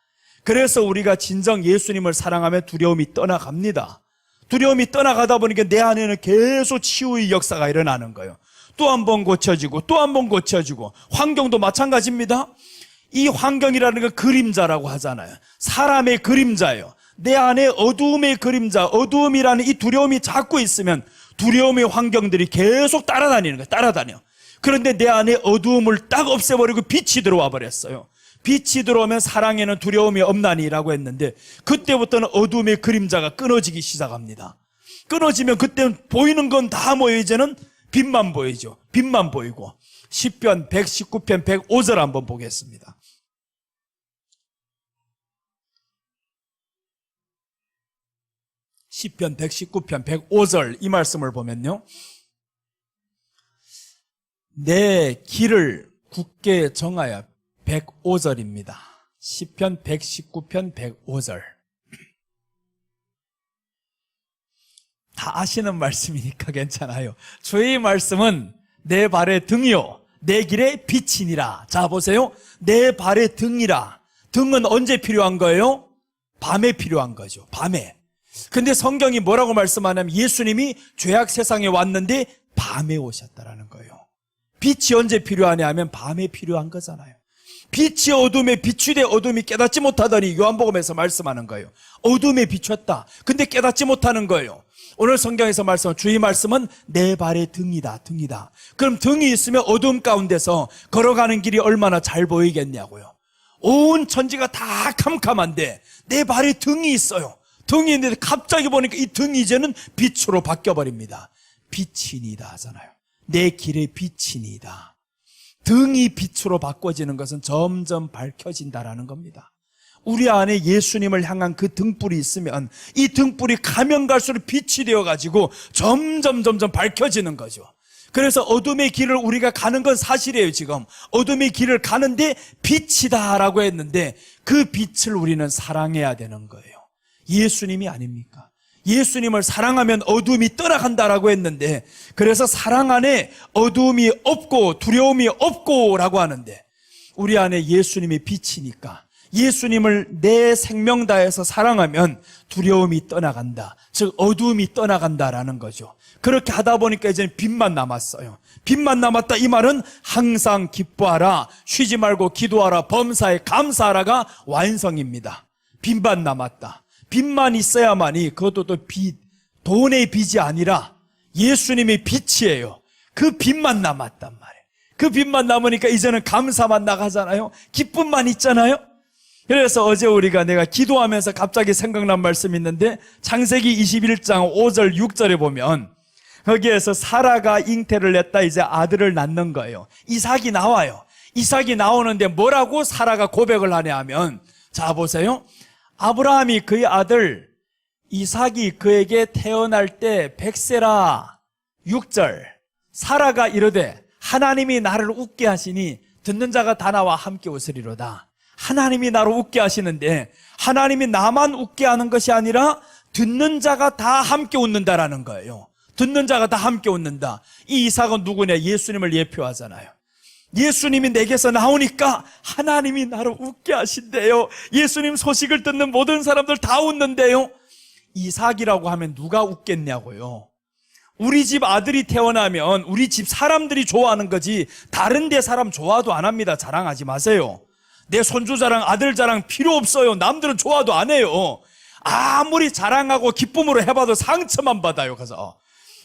S2: 그래서 우리가 진정 예수님을 사랑하면 두려움이 떠나갑니다. 두려움이 떠나가다 보니까 내 안에는 계속 치유의 역사가 일어나는 거예요. 또 한 번 고쳐지고 또 한 번 고쳐지고. 환경도 마찬가지입니다. 이 환경이라는 건 그림자라고 하잖아요. 사람의 그림자예요. 내 안에 어두움의 그림자, 어두움이라는 이 두려움이 자꾸 있으면 두려움의 환경들이 계속 따라다니는 거예요. 따라다녀. 그런데 내 안에 어두움을 딱 없애버리고 빛이 들어와 버렸어요. 빛이 들어오면 사랑에는 두려움이 없나니라고 했는데, 그때부터는 어두움의 그림자가 끊어지기 시작합니다. 끊어지면 그때는 보이는 건 다 모여 이제는 빛만 보이죠. 빛만 보이고. 시편 119편 105절 한번 보겠습니다. 시편 119편 105절 이 말씀을 보면요, 내 길을 굳게 정하여. 105절입니다. 시편 119편 105절. 다 아시는 말씀이니까 괜찮아요. 주의 말씀은 내 발의 등이요 내 길의 빛이니라. 자 보세요. 내 발의 등이라. 등은 언제 필요한 거예요? 밤에 필요한 거죠. 밤에. 근데 성경이 뭐라고 말씀하냐면 예수님이 죄악 세상에 왔는데 밤에 오셨다라는 거예요. 빛이 언제 필요하냐 하면 밤에 필요한 거잖아요. 빛이 어둠에 비추되 어둠이 깨닫지 못하더니 요한복음에서 말씀하는 거예요. 어둠에 비췄다. 근데 깨닫지 못하는 거예요. 오늘 성경에서 말씀한 주의 말씀은 내 발의 등이다. 등이다. 그럼 등이 있으면 어둠 가운데서 걸어가는 길이 얼마나 잘 보이겠냐고요. 온 천지가 다 캄캄한데 내 발에 등이 있어요. 등이 있는데 갑자기 보니까 이 등이 이제는 빛으로 바뀌어버립니다. 빛이니다 하잖아요. 내 길의 빛이니다. 등이 빛으로 바꿔지는 것은 점점 밝혀진다라는 겁니다. 우리 안에 예수님을 향한 그 등불이 있으면 이 등불이 가면 갈수록 빛이 되어가지고 점점 밝혀지는 거죠. 그래서 어둠의 길을 우리가 가는 건 사실이에요. 지금 어둠의 길을 가는데 빛이다라고 했는데 그 빛을 우리는 사랑해야 되는 거예요. 예수님이 아닙니까? 예수님을 사랑하면 어두움이 떠나간다라고 했는데, 그래서 사랑 안에 어두움이 없고 두려움이 없고라고 하는데, 우리 안에 예수님이 빛이니까 예수님을 내 생명 다해서 사랑하면 두려움이 떠나간다, 즉 어두움이 떠나간다라는 거죠. 그렇게 하다 보니까 이제는 빛만 남았어요. 빛만 남았다, 이 말은 항상 기뻐하라, 쉬지 말고 기도하라, 범사에 감사하라가 완성입니다. 빛만 남았다. 빛만 있어야만이, 그것도 또 빛, 돈의 빛이 아니라 예수님의 빛이에요. 그 빛만 남았단 말이에요. 그 빛만 남으니까 이제는 감사만 나가잖아요. 기쁨만 있잖아요. 그래서 어제 내가 기도하면서 갑자기 생각난 말씀이 있는데, 창세기 21장 5절 6절에 보면 거기에서 사라가 잉태를 냈다, 이제 아들을 낳는 거예요. 이삭이 나와요. 이삭이 나오는데 뭐라고 사라가 고백을 하냐 하면, 자 보세요. 아브라함이 그의 아들 이삭이 그에게 태어날 때 100세라. 6절 사라가 이르되 하나님이 나를 웃게 하시니 듣는 자가 다 나와 함께 웃으리로다. 하나님이 나를 웃게 하시는데, 하나님이 나만 웃게 하는 것이 아니라 듣는 자가 다 함께 웃는다라는 거예요. 듣는 자가 다 함께 웃는다. 이 이삭은 누구냐? 예수님을 예표하잖아요. 예수님이 내게서 나오니까 하나님이 나를 웃게 하신대요. 예수님 소식을 듣는 모든 사람들 다 웃는데요. 이삭이라고 하면 누가 웃겠냐고요. 우리 집 아들이 태어나면 우리 집 사람들이 좋아하는 거지, 다른 데 사람 좋아도 안 합니다. 자랑하지 마세요. 내 손주 자랑, 아들 자랑 필요 없어요. 남들은 좋아도 안 해요. 아무리 자랑하고 기쁨으로 해봐도 상처만 받아요. 그래서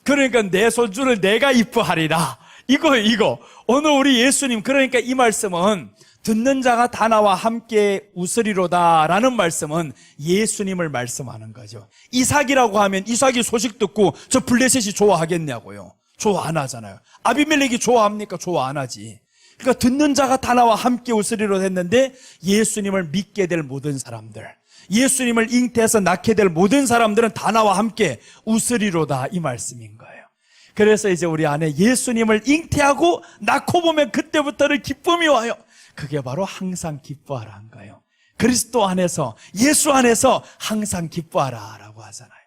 S2: 그러니까 내 손주를 내가 이뻐하리라, 이거 오늘 우리 예수님, 그러니까 이 말씀은 듣는 자가 다 나와 함께 웃으리로다 라는 말씀은 예수님을 말씀하는 거죠. 이삭이라고 하면 이삭이 소식 듣고 저 블레셋이 좋아하겠냐고요. 좋아 안 하잖아요. 아비멜렉이 좋아합니까? 좋아 안 하지. 그러니까 듣는 자가 다 나와 함께 웃으리로 했는데, 예수님을 믿게 될 모든 사람들, 예수님을 잉태해서 낳게 될 모든 사람들은 다 나와 함께 웃으리로다, 이 말씀인 거예요. 그래서 이제 우리 안에 예수님을 잉태하고 낳고 보면 그때부터는 기쁨이 와요. 그게 바로 항상 기뻐하라는 거예요. 그리스도 안에서, 예수 안에서 항상 기뻐하라라고 하잖아요.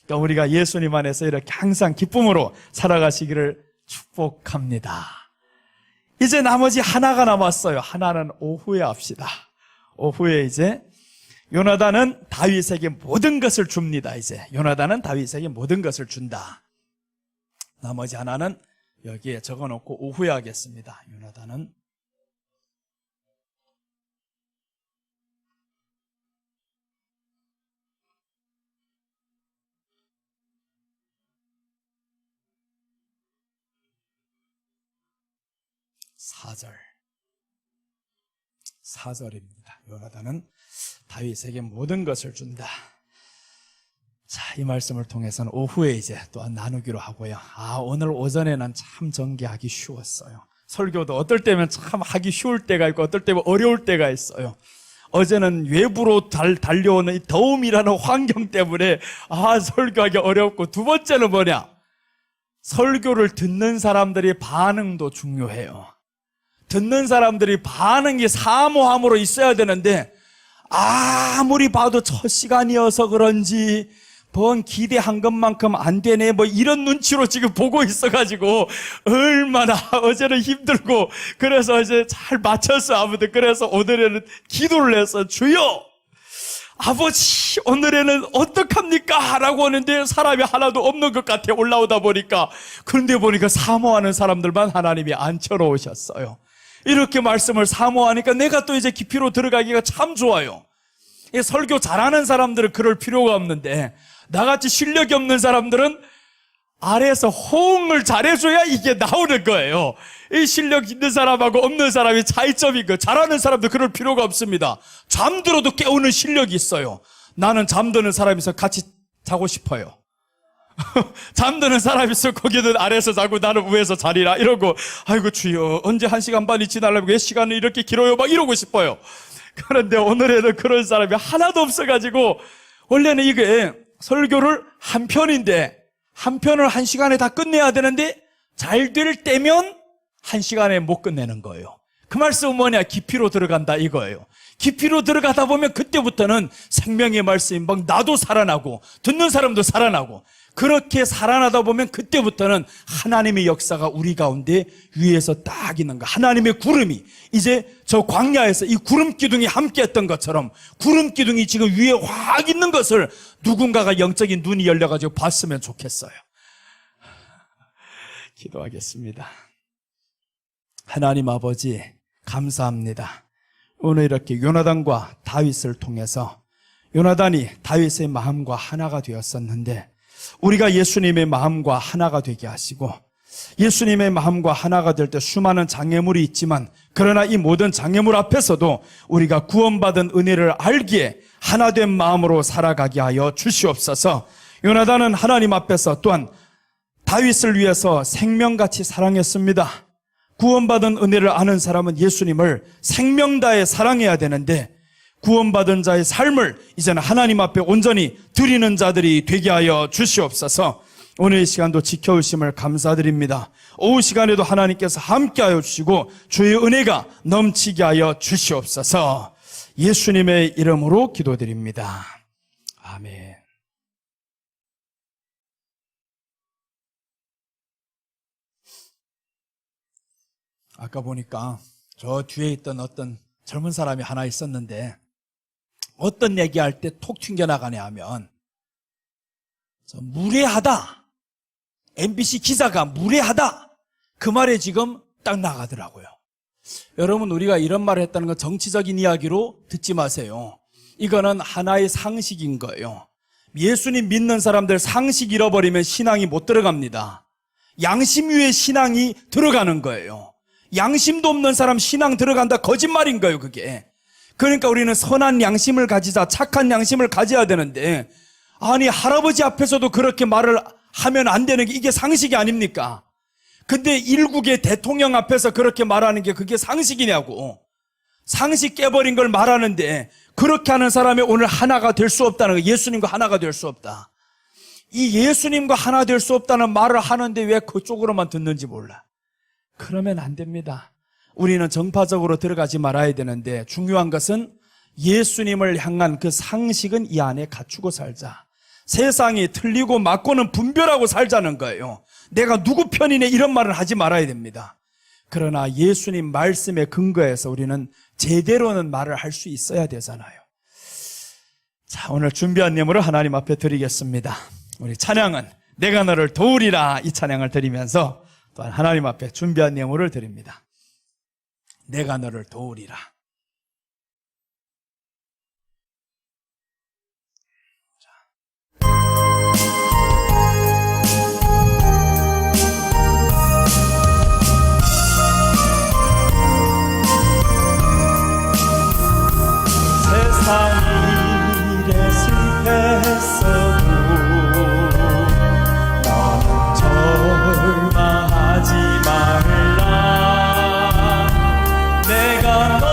S2: 그러니까 우리가 예수님 안에서 이렇게 항상 기쁨으로 살아가시기를 축복합니다. 이제 나머지 하나가 남았어요. 하나는 오후에 합시다. 오후에 이제 요나단은 다윗에게 모든 것을 줍니다. 이제 요나단은 다윗에게 모든 것을 준다. 나머지 하나는 여기에 적어놓고 오후에 하겠습니다. 요나단은 사절입니다. 요나단은 다윗에게 모든 것을 준다. 자, 이 말씀을 통해서는 오후에 이제 또한 나누기로 하고요. 오늘 오전에는 참 전개하기 쉬웠어요. 설교도 어떨 때면 참 하기 쉬울 때가 있고 어떨 때면 어려울 때가 있어요. 어제는 외부로 달려오는 이 더움이라는 환경 때문에 설교하기 어렵고, 두 번째는 뭐냐? 설교를 듣는 사람들의 반응도 중요해요. 듣는 사람들이 반응이 사모함으로 있어야 되는데, 아무리 봐도 첫 시간이어서 그런지 뭔 기대한 것만큼 안 되네, 뭐 이런 눈치로 지금 보고 있어가지고 얼마나 어제는 힘들고, 그래서 이제 잘 맞췄어. 아무튼 그래서 오늘에는 기도를 해서, 주여 아버지 오늘에는 어떡합니까? 라고 하는데 사람이 하나도 없는 것 같아 올라오다 보니까. 그런데 보니까 사모하는 사람들만 하나님이 앉혀놓으셨어요. 이렇게 말씀을 사모하니까 내가 또 이제 깊이로 들어가기가 참 좋아요. 이 설교 잘하는 사람들은 그럴 필요가 없는데, 나같이 실력이 없는 사람들은 아래에서 호응을 잘해줘야 이게 나오는 거예요. 이 실력 있는 사람하고 없는 사람이 차이점인 거예요. 잘하는 사람도 그럴 필요가 없습니다. 잠들어도 깨우는 실력이 있어요. 나는 잠드는 사람이서 같이 자고 싶어요. 잠드는 사람이 있어 거기는 아래에서 자고 나는 위에서 자리라 이러고, 아이고 주여 언제 1시간 반이 지나려면 왜 시간은 이렇게 길어요, 막 이러고 싶어요. 그런데 오늘에는 그런 사람이 하나도 없어가지고, 원래는 이게 설교를 한 편인데 한 편을 1시간에 다 끝내야 되는데 잘 될 때면 1시간에 못 끝내는 거예요. 그 말씀은 뭐냐? 깊이로 들어간다 이거예요. 깊이로 들어가다 보면 그때부터는 생명의 말씀이 막 나도 살아나고 듣는 사람도 살아나고, 그렇게 살아나다 보면 그때부터는 하나님의 역사가 우리 가운데 위에서 딱 있는 거. 하나님의 구름이 이제 저 광야에서 이 구름 기둥이 함께 했던 것처럼 구름 기둥이 지금 위에 확 있는 것을 누군가가 영적인 눈이 열려가지고 봤으면 좋겠어요.
S1: 기도하겠습니다.
S2: 하나님 아버지, 감사합니다. 오늘 이렇게 요나단과 다윗을 통해서 요나단이 다윗의 마음과 하나가 되었었는데, 우리가 예수님의 마음과 하나가 되게 하시고, 예수님의 마음과 하나가 될 때 수많은 장애물이 있지만, 그러나 이 모든 장애물 앞에서도 우리가 구원받은 은혜를 알기에 하나된 마음으로 살아가게 하여 주시옵소서. 요나단은 하나님 앞에서 또한 다윗을 위해서 생명같이 사랑했습니다. 구원받은 은혜를 아는 사람은 예수님을 생명 다해 사랑해야 되는데, 구원받은 자의 삶을 이제는 하나님 앞에 온전히 드리는 자들이 되게 하여 주시옵소서. 오늘 이 시간도 지켜주심을 감사드립니다. 오후 시간에도 하나님께서 함께하여 주시고 주의 은혜가 넘치게 하여 주시옵소서. 예수님의 이름으로 기도드립니다. 아멘.
S1: 아까 보니까 저 뒤에 있던 어떤 젊은 사람이 하나 있었는데, 어떤 얘기할 때 톡 튕겨나가네 하면, 무례하다, MBC 기자가 무례하다, 그 말에 지금 딱 나가더라고요. 여러분, 우리가 이런 말을 했다는 건 정치적인 이야기로 듣지 마세요. 이거는 하나의 상식인 거예요. 예수님 믿는 사람들 상식 잃어버리면 신앙이 못 들어갑니다. 양심 위에 신앙이 들어가는 거예요. 양심도 없는 사람 신앙 들어간다, 거짓말인 거예요, 그게. 그러니까 우리는 선한 양심을 가지자, 착한 양심을 가져야 되는데, 아니 할아버지 앞에서도 그렇게 말을 하면 안 되는 게 이게 상식이 아닙니까? 근데 일국의 대통령 앞에서 그렇게 말하는 게 그게 상식이냐고. 상식 깨버린 걸 말하는데, 그렇게 하는 사람이 오늘 하나가 될 수 없다는 거. 예수님과 하나가 될 수 없다. 이 예수님과 하나 될 수 없다는 말을 하는데 왜 그쪽으로만 듣는지 몰라. 그러면 안 됩니다. 우리는 정파적으로 들어가지 말아야 되는데, 중요한 것은 예수님을 향한 그 상식은 이 안에 갖추고 살자. 세상이 틀리고 맞고는 분별하고 살자는 거예요. 내가 누구 편이네 이런 말을 하지 말아야 됩니다. 그러나 예수님 말씀에 근거해서 우리는 제대로는 말을 할 수 있어야 되잖아요. 자, 오늘 준비한 예물을 하나님 앞에 드리겠습니다. 우리 찬양은 내가 너를 도우리라, 이 찬양을 드리면서 또한 하나님 앞에 준비한 예물을 드립니다. 내가 너를 도우리라.
S2: 세상 일에 실패했어도 너는 절망하지 말라. 내가 너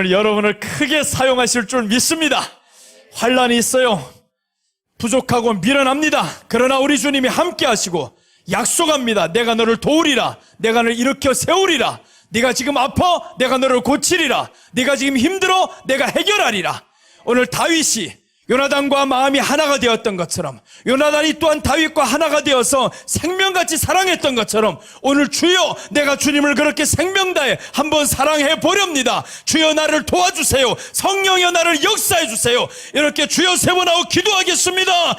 S2: 오늘 여러분을 크게 사용하실 줄 믿습니다. 환란이 있어요. 부족하고 미련합니다. 그러나 우리 주님이 함께 하시고 약속합니다. 내가 너를 도우리라. 내가 너를 일으켜 세우리라. 네가 지금 아파? 내가 너를 고치리라. 네가 지금 힘들어? 내가 해결하리라. 오늘 다윗이 요나단과 마음이 하나가 되었던 것처럼, 요나단이 또한 다윗과 하나가 되어서 생명같이 사랑했던 것처럼, 오늘 주여 내가 주님을 그렇게 생명 다해 한번 사랑해 보렵니다. 주여 나를 도와주세요. 성령여 나를 역사해 주세요. 이렇게 주여 세 번 하고 기도하겠습니다.